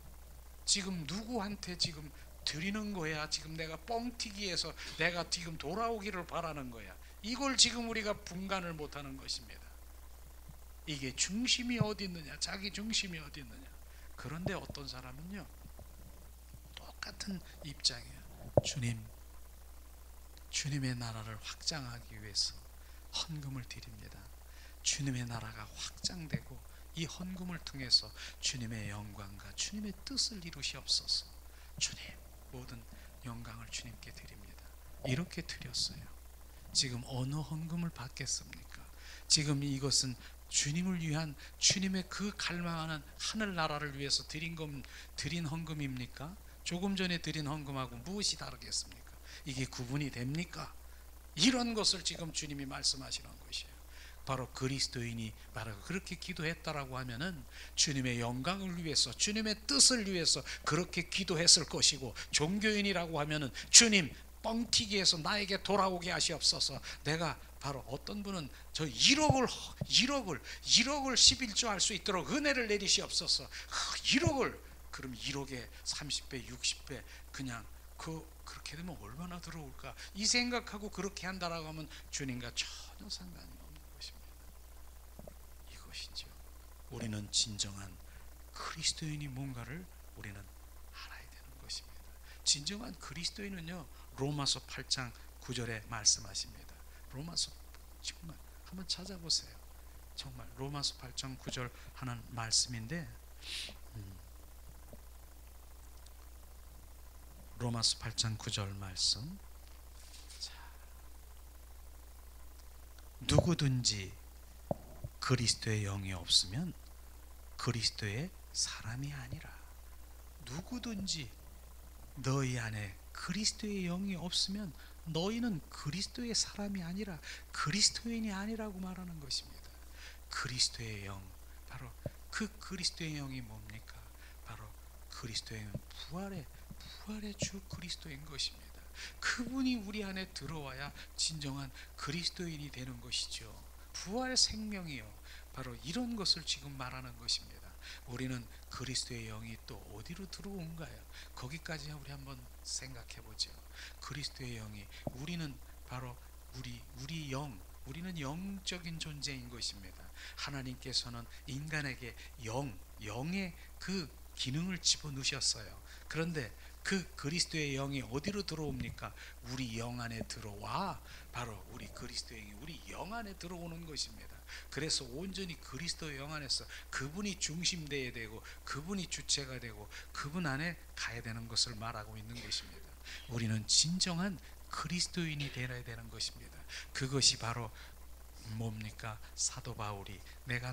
지금 누구한테 지금 드리는 거야? 지금 내가 뻥튀기해서 내가 지금 돌아오기를 바라는 거야. 이걸 지금 우리가 분간을 못하는 것입니다. 이게 중심이 어디 있느냐? 자기 중심이 어디 있느냐? 그런데 어떤 사람은요, 똑같은 입장이에요. 주님의 나라를 확장하기 위해서 헌금을 드립니다. 주님의 나라가 확장되고 이 헌금을 통해서 주님의 영광과 주님의 뜻을 이루시옵소서. 주님, 모든 영광을 주님께 드립니다. 이렇게 드렸어요. 지금 어느 헌금을 받겠습니까? 지금 이것은 주님을 위한, 주님의 그 갈망하는 하늘나라를 위해서 드린 헌금입니까? 조금 전에 드린 헌금하고 무엇이 다르겠습니까? 이게 구분이 됩니까? 이런 것을 지금 주님이 말씀하시는 것이에요. 바로 그리스도인이 바로 그렇게 기도했다라고 하면은 주님의 영광을 위해서, 주님의 뜻을 위해서 그렇게 기도했을 것이고, 종교인이라고 하면은 주님 뻥튀기해서 나에게 돌아오게 하시옵소서. 내가 바로 어떤 분은 저 1억을 11조 할 수 있도록 은혜를 내리시옵소서. 1억을, 그럼 1억에 30배 60배 그냥 그렇게 되면 얼마나 들어올까, 이 생각하고 그렇게 한다라고 하면 주님과 전혀 상관이 없는 것입니다. 이것이죠. 우리는 진정한 그리스도인이 뭔가를 우리는 알아야 되는 것입니다. 진정한 그리스도인은요, 로마서 8장 9절에 말씀하십니다. 로마서, 정말 한번 찾아보세요. 정말 로마서 8장 9절 하는 말씀인데, 로마서 8장 9절 말씀. 자, 누구든지 그리스도의 영이 없으면 그리스도의 사람이 아니라. 누구든지 너희 안에 그리스도의 영이 없으면 너희는 그리스도의 사람이 아니라 그리스도인이 아니라고 말하는 것입니다. 그리스도의 영, 바로 그 그리스도의 영이 뭡니까? 바로 그리스도의 영, 부활의 주 그리스도인 것입니다. 그분이 우리 안에 들어와야 진정한 그리스도인이 되는 것이죠. 부활 생명이요, 바로 이런 것을 지금 말하는 것입니다. 우리는 그리스도의 영이 또 어디로 들어온가요? 거기까지 우리 한번 생각해 보죠. 그리스도의 영이, 우리는 바로 우리 영, 우리는 영적인 존재인 것입니다. 하나님께서는 인간에게 영의 그 기능을 집어넣으셨어요. 그런데 그 그리스도의 영이 어디로 들어옵니까? 우리 영 안에 들어와 바로 우리 그리스도의 영이 우리 영 안에 들어오는 것입니다. 그래서 온전히 그리스도의 영 안에서 그분이 중심되어야 되고 그분이 주체가 되고 그분 안에 가야 되는 것을 말하고 있는 것입니다. 우리는 진정한 그리스도인이 되어야 되는 것입니다. 그것이 바로 뭡니까? 사도 바울이 내가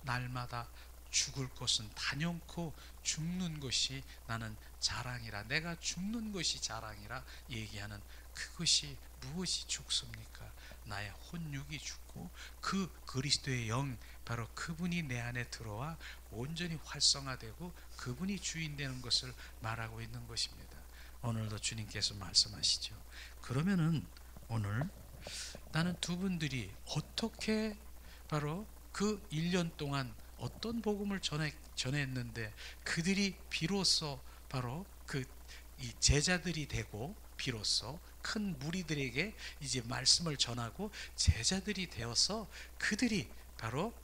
날마다 죽을 것은 단연코 죽는 것이 나는 자랑이라, 내가 죽는 것이 자랑이라 얘기하는 그것이 무엇이 죽습니까? 나의 혼육이 죽고 그 그리스도의 영, 바로 그분이 내 안에 들어와 온전히 활성화되고 그분이 주인 되는 것을 말하고 있는 것입니다. 오늘도 주님께서 말씀하시죠. 그러면은 오늘 나는 두 분들이 어떻게 바로 그 1년 동안 어떤 복음을 전했는데 그들이 비로소 바로 이 제자들이 되고 비로소 큰 무리들에게 이제 말씀을 전하고 제자들이 되어서 그들이 바로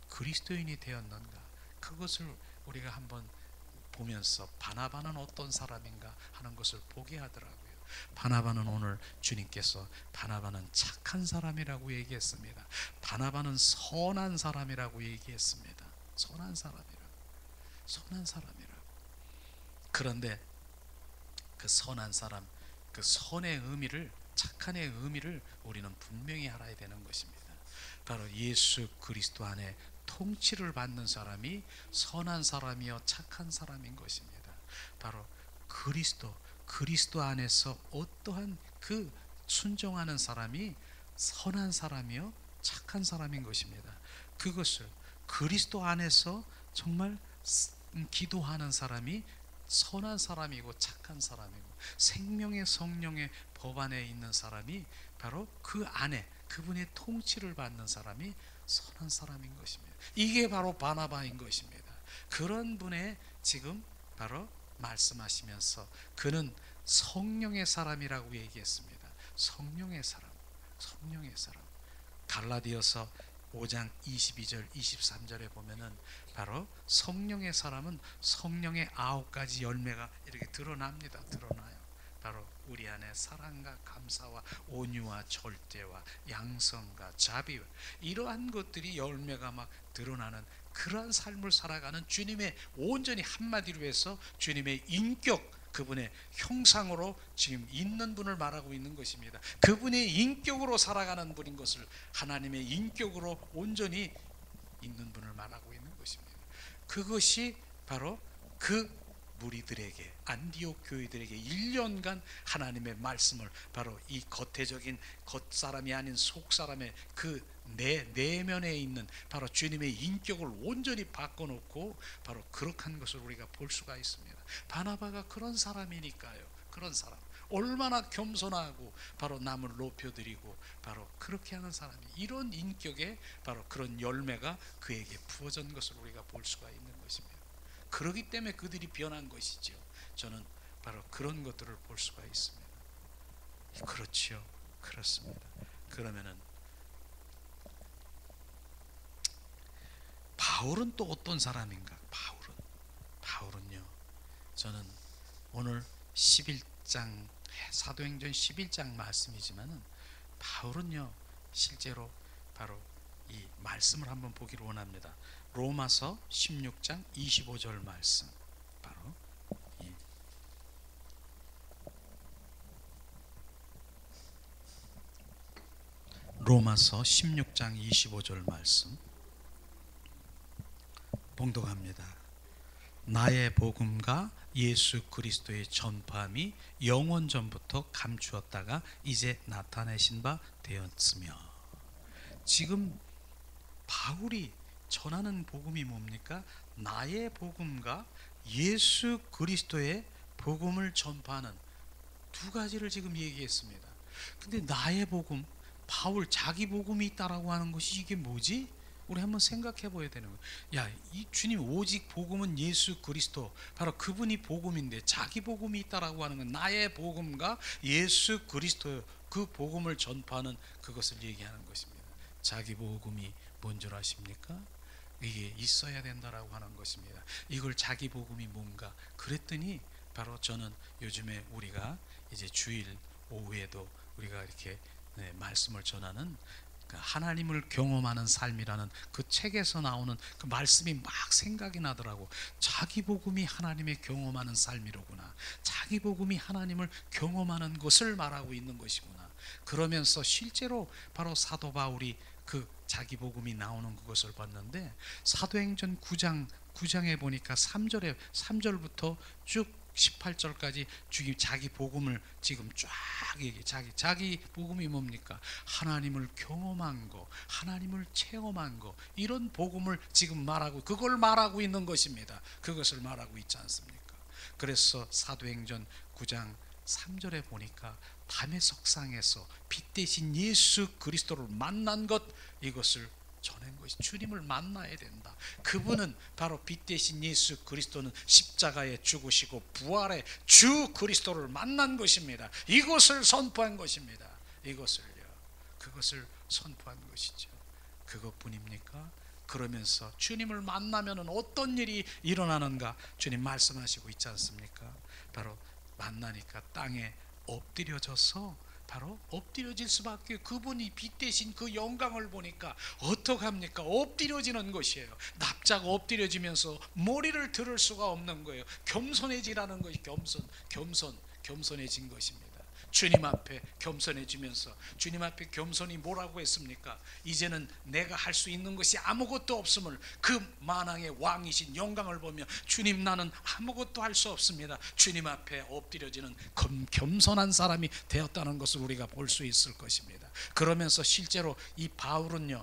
그리스도인이 되었는가, 그것을 우리가 한번 보면서 바나바는 어떤 사람인가 하는 것을 보게 하더라고요. 바나바는 오늘 주님께서 바나바는 착한 사람이라고 얘기했습니다. 바나바는 선한 사람이라고 얘기했습니다. 선한 사람이라고. 그런데 그 선한 사람, 그 선의 의미를, 착한의 의미를 우리는 분명히 알아야 되는 것입니다. 바로 예수 그리스도 안에 통치를 받는 사람이 선한 사람이요 착한 사람인 것입니다. 바로 그리스도 안에서 어떠한 그 순종하는 사람이 선한 사람이요 착한 사람인 것입니다. 그것을 그리스도 안에서 정말 기도하는 사람이 선한 사람이고 착한 사람이고 생명의 성령의 법 안에 있는 사람이 바로 그 안에 그분의 통치를 받는 사람이 선한 사람인 것입니다. 이게 바로 바나바인 것입니다. 그런 분의 지금 바로 말씀하시면서 그는 성령의 사람이라고 얘기했습니다. 성령의 사람. 갈라디아서 5장 22절 23절에 보면은 바로 성령의 사람은 성령의 9가지 열매가 이렇게 드러납니다. 드러나요. 바로 우리 안에 사랑과 감사와 온유와 절제와 양성과 자비와 이러한 것들이 열매가 막 드러나는 그러한 삶을 살아가는 주님의, 온전히 한마디로 해서 주님의 인격, 그분의 형상으로 지금 있는 분을 말하고 있는 것입니다. 그분의 인격으로 살아가는 분인 것을, 하나님의 인격으로 온전히 있는 분을 말하고 있는 것입니다. 그것이 바로 그 무리들에게, 안디옥 교회들에게 1년간 하나님의 말씀을, 바로 이 겉에적인 겉사람이 아닌 속사람의 그 내면에 있는 바로 주님의 인격을 온전히 바꿔놓고 바로 그렇게 한 것을 우리가 볼 수가 있습니다. 바나바가 그런 사람이니까요. 그런 사람, 얼마나 겸손하고 바로 남을 높여드리고 바로 그렇게 하는 사람이, 이런 인격에 바로 그런 열매가 그에게 부어진 것을 우리가 볼 수가 있는 것입니다. 그렇기 때문에 그들이 변한 것이죠. 저는 바로 그런 것들을 볼 수가 있습니다. 그렇지요. 그렇습니다. 그러면은 바울은 또 어떤 사람인가? 바울은요, 저는 오늘 11장 사도행전 11장 말씀이지만은 바울은요 실제로 바로 이 말씀을 한번 보기를 원합니다. 로마서 16장 25절 말씀, 바로 로마서 16장 25절 말씀 봉독합니다. 나의 복음과 예수 그리스도의 전파함이 영원 전부터 감추었다가 이제 나타내신 바 되었으며. 지금 바울이 전하는 복음이 뭡니까? 나의 복음과 예수 그리스도의 복음을 전파하는 두 가지를 지금 얘기했습니다. 근데 나의 복음, 바울 자기 복음이 있다라고 하는 것이 이게 뭐지? 우리 한번 생각해 보아야 되는 거예요. 야, 이 주님 오직 복음은 예수 그리스도, 바로 그분이 복음인데 자기 복음이 있다라고 하는 건 나의 복음과 예수 그리스도 그 복음을 전파하는 그것을 얘기하는 것입니다. 자기 복음이 뭔 줄 아십니까? 이게 있어야 된다라고 하는 것입니다. 이걸 자기 복음이 뭔가 그랬더니 바로 저는 요즘에 우리가 이제 주일 오후에도 우리가 이렇게 말씀을 전하는 하나님을 경험하는 삶이라는 그 책에서 나오는 그 말씀이 막 생각이 나더라고. 자기 복음이 하나님의 경험하는 삶이로구나. 자기 복음이 하나님을 경험하는 것을 말하고 있는 것이구나. 그러면서 실제로 바로 사도 바울이 그 자기 복음이 나오는 그것을 봤는데, 사도행전 9장에 보니까 3절부터 쭉 18절까지 주님 자기 복음을 지금 쫙 얘기해. 자기 복음이 뭡니까? 하나님을 경험한 거, 하나님을 체험한 거, 이런 복음을 지금 말하고, 그걸 말하고 있는 것입니다. 그것을 말하고 있지 않습니까? 그래서 사도행전 9장 3절에 보니까 밤의 석상에서 빛 대신 예수 그리스도를 만난 것, 이것을 전한 것이, 주님을 만나야 된다. 그분은 바로 빛 대신 예수 그리스도는 십자가에 죽으시고 부활의 주 그리스도를 만난 것입니다. 이것을 선포한 것입니다. 그것을 선포한 것이죠. 그것뿐입니까? 그러면서 주님을 만나면 어떤 일이 일어나는가 주님 말씀하시고 있지 않습니까? 바로 만나니까 땅에 엎드려져서, 바로 엎드려질 수밖에. 그분이 빛 대신 그 영광을 보니까 어떡합니까? 엎드려지는 것이에요. 납작 엎드려지면서 머리를 들을 수가 없는 거예요. 겸손해지라는 것이 겸손해진 것입니다. 주님 앞에 겸손해지면서, 주님 앞에 겸손이 뭐라고 했습니까? 이제는 내가 할 수 있는 것이 아무것도 없음을, 그 만왕의 왕이신 영광을 보며 주님, 나는 아무것도 할 수 없습니다. 주님 앞에 엎드려지는 겸손한 사람이 되었다는 것을 우리가 볼 수 있을 것입니다. 그러면서 실제로 이 바울은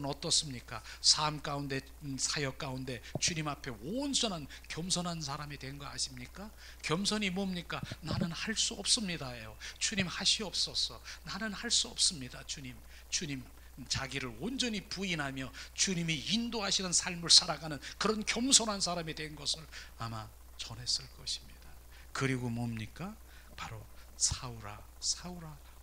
어떻습니까? 삶 가운데, 사역 가운데 주님 앞에 온전한 겸손한 사람이 된 거 아십니까? 겸손이 뭡니까? 나는 할 수 없습니다예요. 주님 하시옵소서. 나는 할 수 없습니다. 주님 자기를 온전히 부인하며 주님이 인도하시는 삶을 살아가는 그런 겸손한 사람이 된 것을 아마 전했을 것입니다. 그리고 뭡니까? 바로 사울아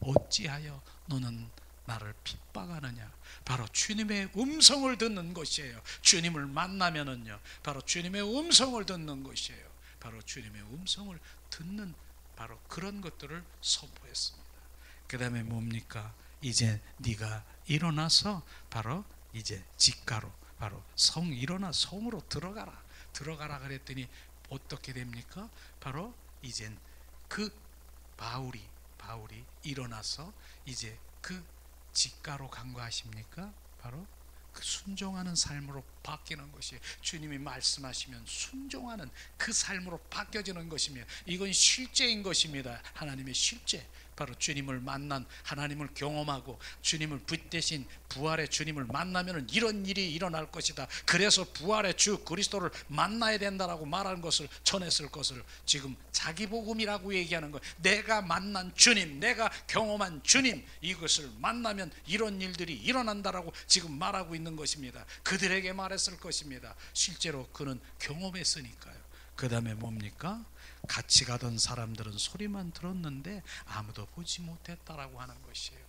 어찌하여 너는 나를 핍박하느냐. 바로 주님의 음성을 듣는 것이에요. 주님을 만나면은요, 바로 주님의 음성을 듣는 것이에요. 바로 주님의 음성을 듣는 바로 그런 것들을 선포했습니다. 그 다음에 뭡니까? 이제 네가 일어나서 바로 이제 직가로, 바로 일어나 성으로 들어가라 그랬더니 어떻게 됩니까? 바로 이젠 그 바울이 일어나서 이제 그 직가로 간 거 아십니까? 바로 그 순종하는 삶으로 바뀌는 것이에요. 주님이 말씀하시면 순종하는 그 삶으로 바뀌어지는 것이며, 이건 실제인 것입니다. 하나님의 실제. 바로 주님을 만난, 하나님을 경험하고 주님을 빛 대신 부활의 주님을 만나면 이런 일이 일어날 것이다. 그래서 부활의 주 그리스도를 만나야 된다라고 말하는 것을 전했을 것을 지금 자기 복음이라고 얘기하는 거예요. 내가 만난 주님, 내가 경험한 주님, 이것을 만나면 이런 일들이 일어난다라고 지금 말하고 있는 것입니다. 그들에게 말했을 것입니다. 실제로 그는 경험했으니까요. 그 다음에 뭡니까? 같이 가던 사람들은 소리만 들었는데 아무도 보지 못했다라고 하는 것이에요.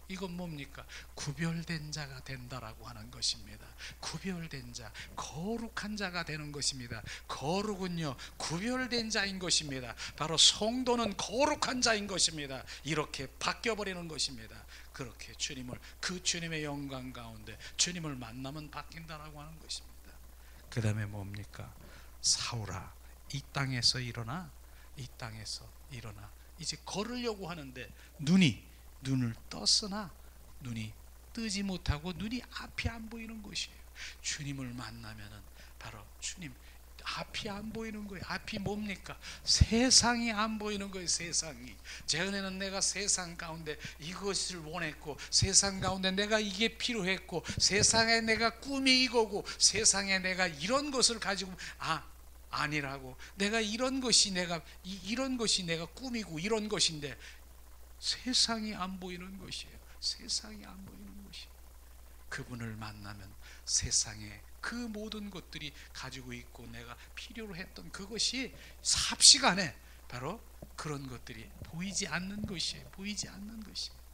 이건 뭡니까? 구별된 자가 된다라고 하는 것입니다. 구별된 자, 거룩한 자가 되는 것입니다. 거룩은요, 구별된 자인 것입니다. 바로 성도는 거룩한 자인 것입니다. 이렇게 바뀌어버리는 것입니다. 그렇게 그 주님의 영광 가운데 주님을 만나면 바뀐다라고 하는 것입니다. 그 다음에 뭡니까? 사울아, 이 땅에서 일어나. 이제 걸으려고 하는데 눈을 떴으나 눈이 뜨지 못하고 눈이 앞이 안 보이는 것이에요. 주님을 만나면은 바로 주님 앞이 안 보이는 거예요. 앞이 뭡니까? 세상이 안 보이는 거예요. 세상이. 전에는 내가 세상 가운데 이것을 원했고, 세상 가운데 내가 이게 필요했고, 세상에 내가 꿈이 이거고, 세상에 내가 이런 것을 가지고 아니라고. 내가 이런 것이 이런 것이 내가 꿈이고 이런 것인데 세상이 안 보이는 것이에요. 세상이 안 보이는 것이. 그분을 만나면 세상에 그 모든 것들이 가지고 있고 내가 필요로 했던 그것이 삽시간에 바로 그런 것들이 보이지 않는 것이에요. 보이지 않는 것이에요.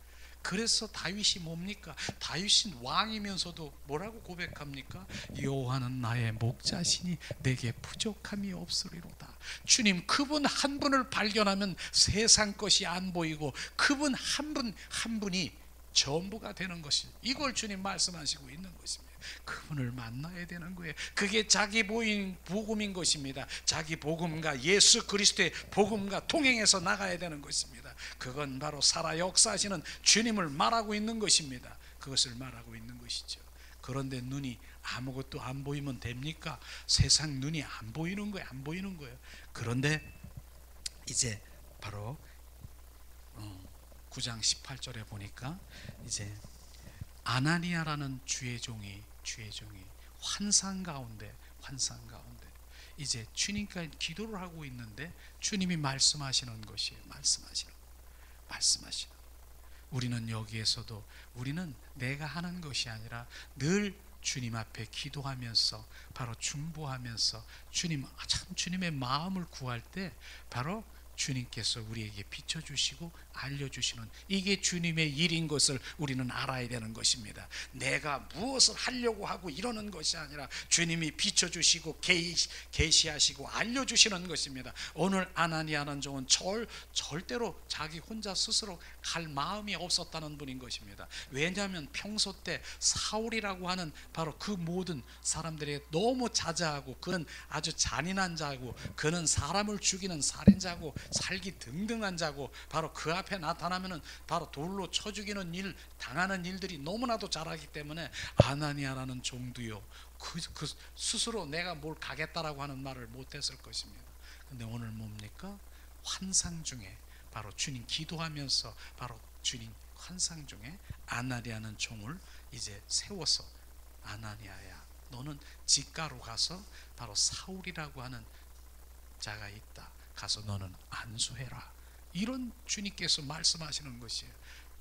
그래서 다윗이 뭡니까? 다윗은 왕이면서도 뭐라고 고백합니까? 여호와는 나의 목자시니 내게 부족함이 없으리로다. 주님, 그분 한 분을 발견하면 세상 것이 안 보이고 그분 한 분이 전부가 되는 것이, 이걸 주님 말씀하시고 있는 것입니다. 그분을 만나야 되는 거예요. 그게 자기 복음인 것입니다. 자기 복음과 예수 그리스도의 복음과 동행해서 나가야 되는 것입니다. 그건 바로 살아 역사하시는 주님을 말하고 있는 것입니다. 그것을 말하고 있는 것이죠. 그런데 눈이 아무것도 안 보이면 됩니까? 세상 눈이 안 보이는 거예요. 안 보이는 거예요. 그런데 이제 바로 9장 18절에 보니까 이제 아나니아라는 주의 종이 환상 가운데 이제 주님과 기도를 하고 있는데 주님이 말씀하시는 것이에요. 말씀하시는. 우리는 여기에서도 우리는 내가 하는 것이 아니라 늘 주님 앞에 기도하면서 바로 중보하면서 주님의 마음을 구할 때 바로 주님께서 우리에게 비춰주시고 알려주시는, 이게 주님의 일인 것을 우리는 알아야 되는 것입니다. 내가 무엇을 하려고 하고 이러는 것이 아니라 주님이 비춰주시고 계시하시고 알려주시는 것입니다. 오늘 아나니아는 종은 절대로 자기 혼자 스스로 갈 마음이 없었다는 분인 것입니다. 왜냐하면 평소 때 사울이라고 하는 바로 그 모든 사람들에게 너무 자자하고, 그는 아주 잔인한 자고, 그는 사람을 죽이는 살인자고 살기 등등한 자고, 바로 그 앞에 나타나면은 바로 돌로 쳐 죽이는 일, 당하는 일들이 너무나도 잘하기 때문에 아나니아라는 종도요, 그 스스로 내가 뭘 가겠다라고 하는 말을 못했을 것입니다. 근데 오늘 뭡니까? 환상 중에 바로 주님 기도하면서 바로 주님 환상 중에 아나니아는 종을 이제 세워서, 아나니아야, 너는 직가로 가서 바로 사울이라고 하는 자가 있다. 가서 너는 안수해라. 이런 주님께서 말씀하시는 것이에요.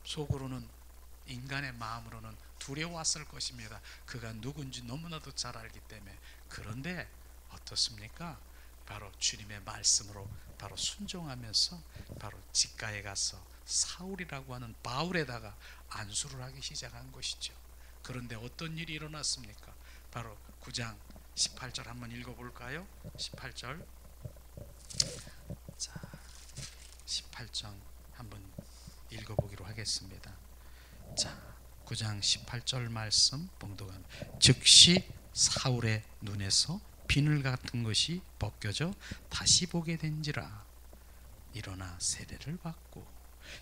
속으로는, 인간의 마음으로는 두려웠을 것입니다. 그가 누군지 너무나도 잘 알기 때문에. 그런데 어떻습니까? 바로 주님의 말씀으로 바로 순종하면서 바로 직가에 가서 사울이라고 하는 바울에다가 안수를 하기 시작한 것이죠. 그런데 어떤 일이 일어났습니까? 바로 9장 18절 한번 읽어볼까요? 18절. 자, 18장 한번 읽어보기로 하겠습니다. 자, 9장 18절 말씀 봉독한. 즉시 사울의 눈에서 비늘 같은 것이 벗겨져 다시 보게 된지라. 일어나 세례를 받고.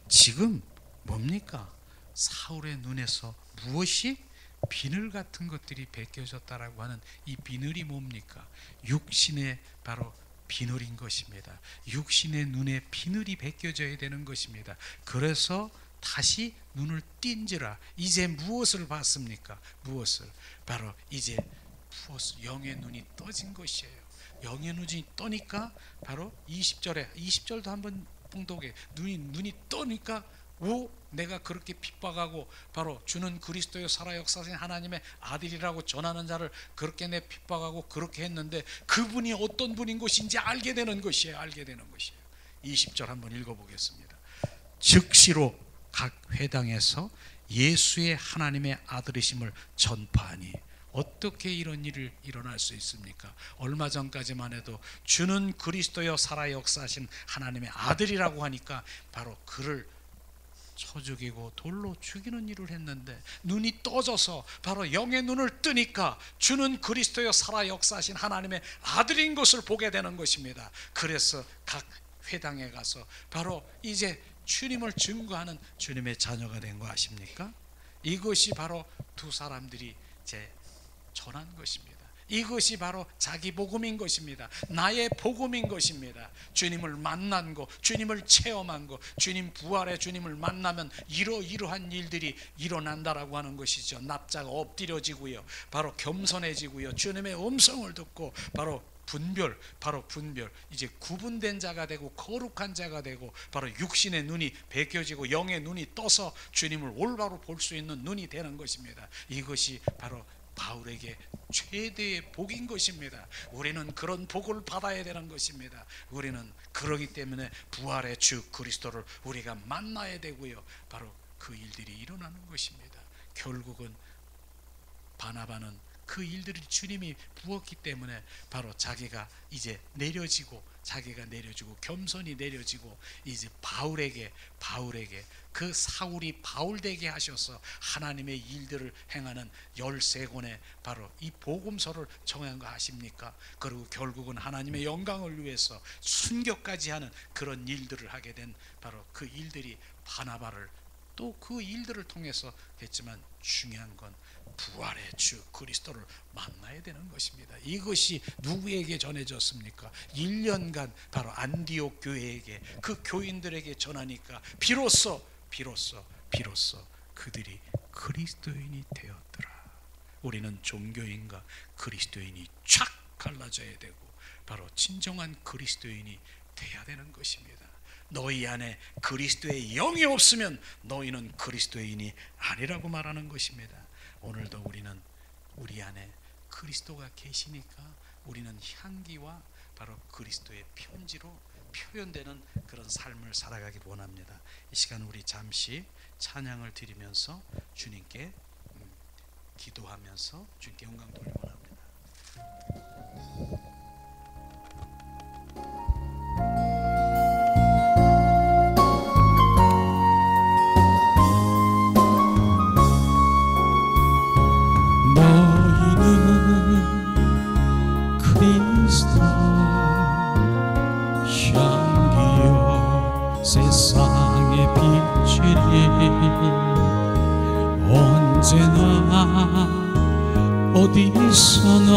지금 뭡니까? 사울의 눈에서 무엇이 비늘 같은 것들이 벗겨졌다라고 하는 이 비늘이 뭡니까? 육신의 바로 비늘인 것입니다. 육신의 눈에 비늘이 벗겨져야 되는 것입니다. 그래서 다시 눈을 띈지라. 이제 무엇을 봤습니까? 무엇을? 바로 이제 영의 눈이 떠진 것이에요. 영의 눈이 떠니까 바로 20절도 한번 봉독해. 눈이 떠니까 내가 그렇게 핍박하고 바로 주는 그리스도의 살아 역사하신 하나님의 아들이라고 전하는 자를 그렇게 내 핍박하고 그렇게 했는데 그분이 어떤 분인 것인지 알게 되는 것이에요. 20절 한번 읽어보겠습니다. 즉시로 각 회당에서 예수의 하나님의 아들이심을 전파하니. 어떻게 이런 일이 일어날 수 있습니까? 얼마 전까지만 해도 주는 그리스도여 살아 역사하신 하나님의 아들이라고 하니까 바로 그를 쳐 죽이고 돌로 죽이는 일을 했는데, 눈이 떠져서 바로 영의 눈을 뜨니까 주는 그리스도여 살아 역사하신 하나님의 아들인 것을 보게 되는 것입니다. 그래서 각 회당에 가서 바로 이제 주님을 증거하는 주님의 자녀가 된 거 아십니까? 이것이 바로 두 사람들이 전한 것입니다. 이것이 바로 자기 복음인 것입니다. 나의 복음인 것입니다. 주님을 만난 거, 주님을 체험한 거, 주님 부활의 주님을 만나면 이러한 일들이 일어난다라고 하는 것이죠. 납자가 엎드려지고요, 바로 겸손해지고요, 주님의 음성을 듣고 바로 분별, 이제 구분된 자가 되고 거룩한 자가 되고 바로 육신의 눈이 밝혀지고 영의 눈이 떠서 주님을 올바로 볼 수 있는 눈이 되는 것입니다. 이것이 바로 바울에게 최대의 복인 것입니다. 우리는 그런 복을 받아야 되는 것입니다. 우리는 그러기 때문에 부활의 주 그리스도를 우리가 만나야 되고요, 바로 그 일들이 일어나는 것입니다. 결국은 바나바는 그 일들을 주님이 부었기 때문에 바로 자기가 내려지고 겸손히 내려지고 이제 바울에게 그 사울이 바울 되게 하셔서 하나님의 일들을 행하는 13권의 바로 이 복음서를 정한 거 아십니까? 그리고 결국은 하나님의 영광을 위해서 순교까지 하는 그런 일들을 하게 된 바로 그 일들이 바나바를 또 그 일들을 통해서 됐지만, 중요한 건 부활의 주 그리스도를 만나야 되는 것입니다. 이것이 누구에게 전해졌습니까? 1년간 바로 안디옥 교회에게, 그 교인들에게 전하니까 비로소 그들이 그리스도인이 되었더라. 우리는 종교인과 그리스도인이 쫙 갈라져야 되고 바로 진정한 그리스도인이 돼야 되는 것입니다. 너희 안에 그리스도의 영이 없으면 너희는 그리스도인이 아니라고 말하는 것입니다. 오늘도 우리는 우리 안에 그리스도가 계시니까 우리는 향기와 바로 그리스도의 편지로 표현되는 그런 삶을 살아가기 원합니다. 이 시간 우리 잠시 찬양을 드리면서 주님께 기도하면서 주님께 영광 돌리기 원합니다. 세상의 빛이니 언제나 어디서나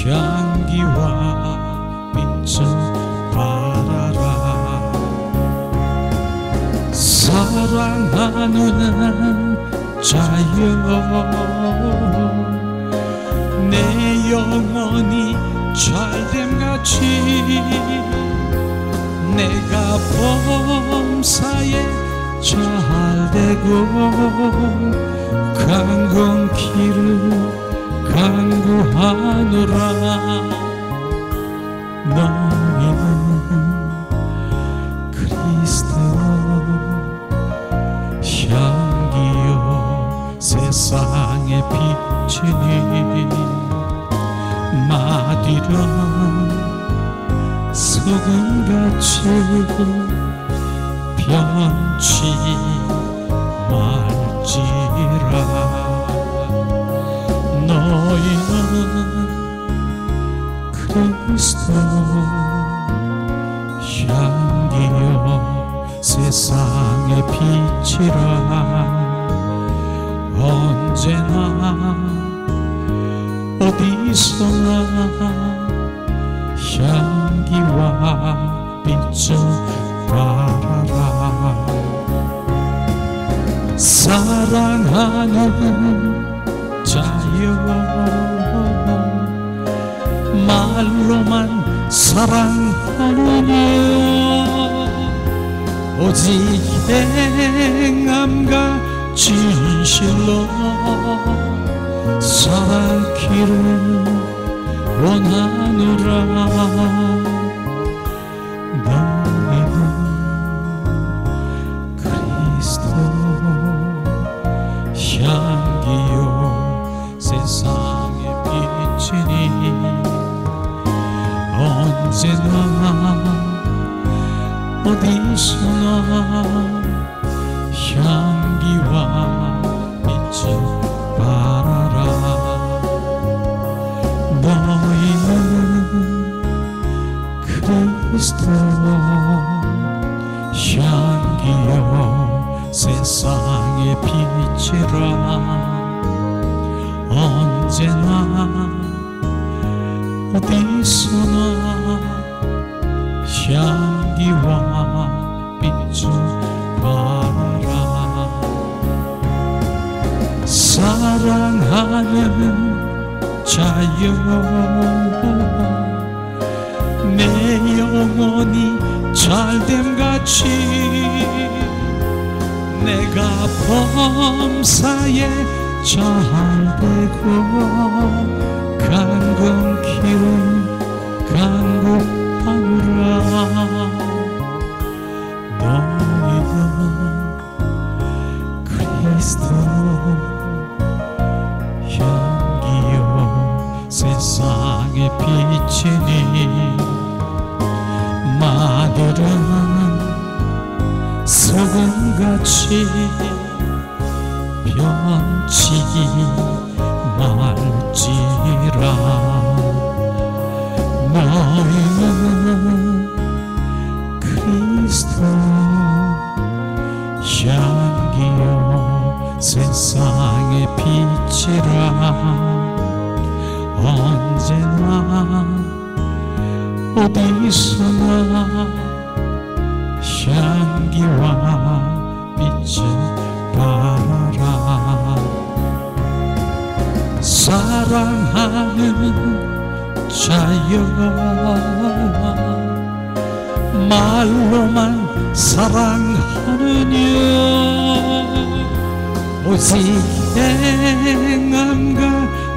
향기와 빛을 발하라. 사랑하는 자여, 내 영혼이 잘됨같이 내가 범사에 잘되고 강건길을 강구하노라. 너희는 그리스도 향기요 세상의 빛이니 마디라 소금같이 변치 말지라. 너희는 그리스도 향기여 세상의 빛이라. 언제나 어디서나 향기와 빛을 발하라. 사랑하는 자여, 말로만 사랑하느냐 오직 행함과 진실로 살기를 원하노라. 너희는 그리스도 향기요 세상의 빛이니 언제나 어디서나 향기와 빛을 발하라. 너희는 그리스도 향기여 세상의 빛이라. 언제나 어디서나 향기와 빛을 발하라. 사랑하는 자여 내 영혼이 잘됨같이 내가 범사에 잘되고 강건길을 강구하노라. 너희는 그리스도 향기요 세상의 빛이니 마들은 소금같이 변치 말지라. 너희는 그리스도 향기요 세상의 빛이라. 언제나 어디서나 향기와 빛을 발하라. 사랑하는 자여 말로만 사랑하느냐 오직 행함과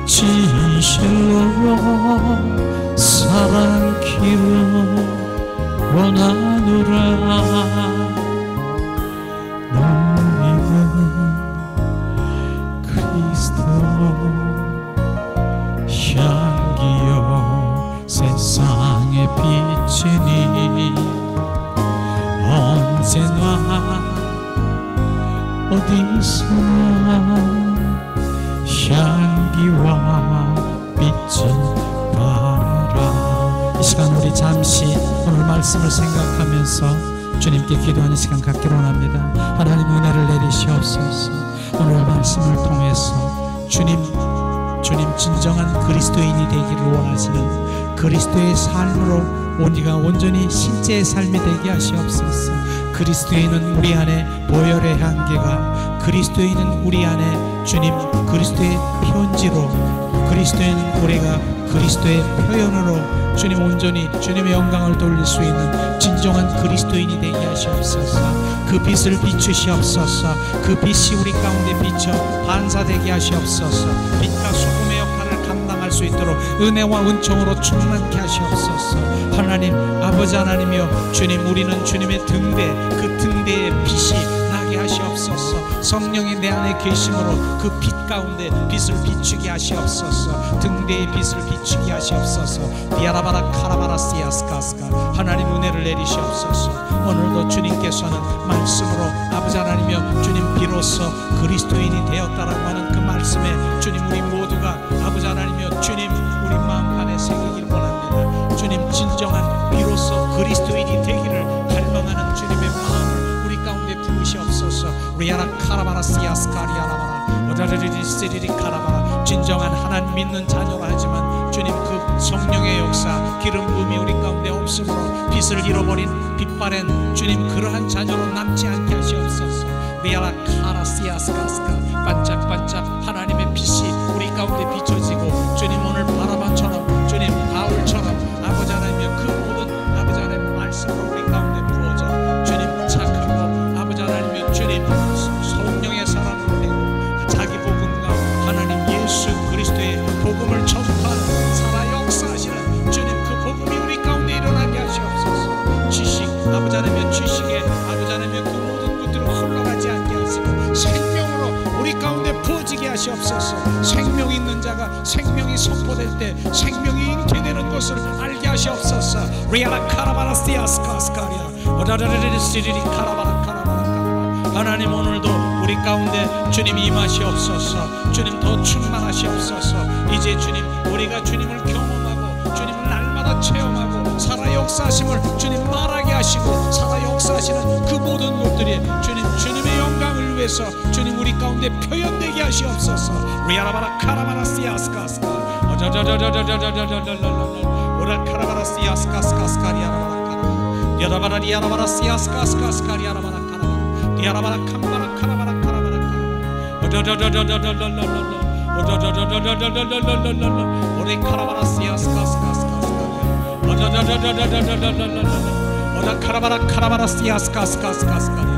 진실로 사랑기를 원하노라. 너희는 그리스도 향기요 세상의 빛이니 언제나 어디서나 향기와 빛을 발하라. 이 시간 우리 잠시 오늘 말씀을 생각하면서 주님께 기도하는 시간 갖기로 합니다. 하나님 은혜를 내리시옵소서. 오늘 말씀을 통해서 주님 진정한 그리스도인이 되기를 원하시는 그리스도의 삶으로 우리가 온전히 실제의 삶이 되게 하시옵소서. 그리스도인은 우리 안에 보혈의 향기가, 그리스도인은 우리 안에 주님 그리스도의 편지로, 그리스도인은 우리가 그리스도의 표현으로 주님 온전히 주님의 영광을 돌릴 수 있는 진정한 그리스도인이 되게 하시옵소서. 그 빛을 비추시옵소서. 그 빛이 우리 가운데 비쳐 반사되게 하시옵소서. 빛과 소금의 역할을 감당할 수 있도록 은혜와 은총으로 충만케 하시옵소서. 하나님 아버지 하나님이여 주님, 우리는 주님의 등대, 그 등대의 빛이 나게 하시옵소서. 성령이 내 안에 계심으로 그 빛 가운데 빛을 비추게 하시옵소서. 등대의 빛을 비추게 하시옵소서. 디아라바라 카라바라 시아스카스카. 하나님 은혜를 내리시옵소서. 오늘도 주님께서는 말씀으로 아버지 하나님이여 주님 비로소 그리스도인이 되었다라고 하는 그 말씀에 주님 우리 모두가 아버지 하나님이여 주님 우리 마음판에 새기길 원합니다. 주님 진정한 비로소 그리스도인이 되기를 갈망하는 주님의 마음을 우리 가운데 부으시옵소서. 리아라 카라바라 시아스카리아라바라 오다르리리 시리리 카라바라. 진정한 하나님 믿는 자녀라 하지만 주님 그 성령의 역사 기름 부음이 우리 가운데 없으므로 빛을 잃어버린 빛바랜 주님 그러한 자녀로 남지 않게 하시옵소서. 리아라 카라 시아스카스카. 반짝반짝 하나님의 빛이 우리 가운데 비춰지고 주님 오늘 바라바처럼 주님 바울처럼 아버지 하나님의 그 모든 아버지 하나님의 말씀으로 우리 가운데 부어져 주님 착하고 아버지 하나님의 주님 성령의 사람으로 되고 자기 복음과 하나님 예수 그리스도의 복음을 전파하는 살아 역사하시는 주님 그 복음이 우리 가운데 일어나게 하시옵소서. 지식 아버지 하나님의 지식에 아버지 하나님의 그 모든 것들을 흘러가지 않게 하시고 생명으로 우리 가운데 부어지게 하시옵소서. 생명 있는 자가 생명이 선포될 때 생명이 잉태되는 것을 알게 하시옵소서. 리아라 카라바라 시아스카스카리아 오다라리리 시리리 카라바라 카라바라. 하나님 오늘도 우리 가운데 주님 임하시옵소서. 주님 더 충만하시옵소서. 이제 주님 우리가 주님을 경험하고 주님을 날마다 체험하고 살아 역사하심을 주님 말하게 하시고 살아 역사하시는 그 모든 것들이 주님의 영광을 위해서 주님 우리 가운데 표현되게 하시옵소서. 리아라바라 카라바라 시아스카스카 오라 카라바라시아스 카스카스카리아라바라 디아라바라리아라바라시아스 카스카스카리아라바라 디아라바라 캄바라 카라바라 카라바라 오레 카라바라시아스 카스카스카스카리아 오라 카라바라 카라바라시아스 카스카스카스카리아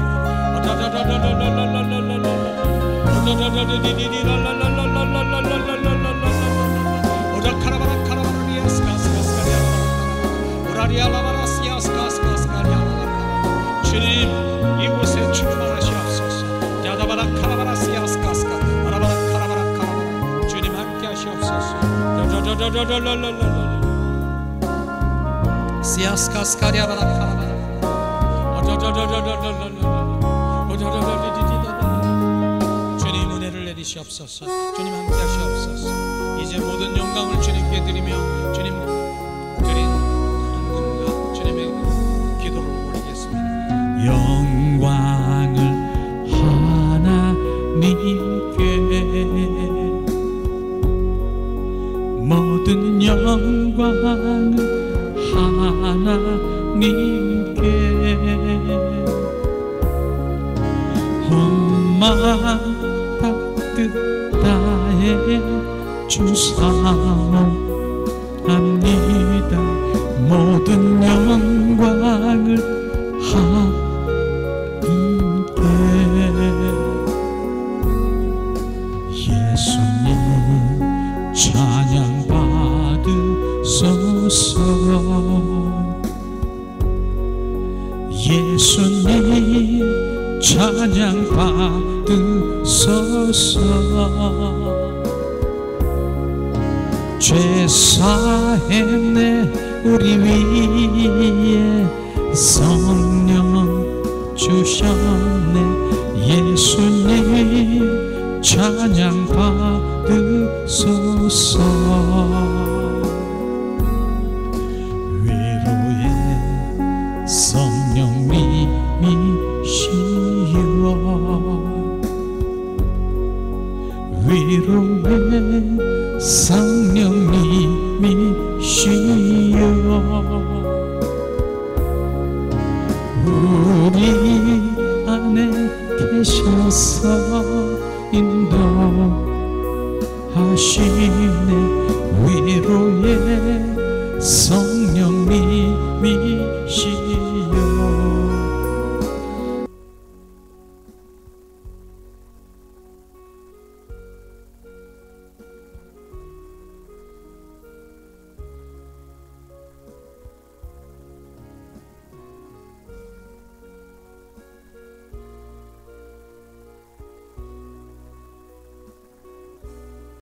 오라 카라바라 카라바라리아스 카스카스카리아 오라리아라바라시아스 카스카스카리아 주님 이곳에 충만하시옵소서. 야다바라 카라바라시아스 카스카 아라바라 카라바라 카라바라 주님 함께 하시옵소서. 시아스 카스카리아바라 카라바라 주님 은혜를 내리시옵소서. 주님 함께 하시옵소서. 이제 모든 영광을 주님께 드리며 주님 드린 헌금과 주님의 기도를 올리겠습니다. 영광을 하나님께 모든 영광을 하나님께 온 마음 다 다해 주사옵나이다. 모든 영광을 하나님께 예수님 찬양 받으소서. 예수님 찬양 받으소서. 죄사했네 우리 위에 성령 주셨네. 예수님 찬양 받으소서. 위로의 성령님이시여 위로의 성령님이시여 우리 안에 계셔서 인도하시네. 위로의 성령님이시여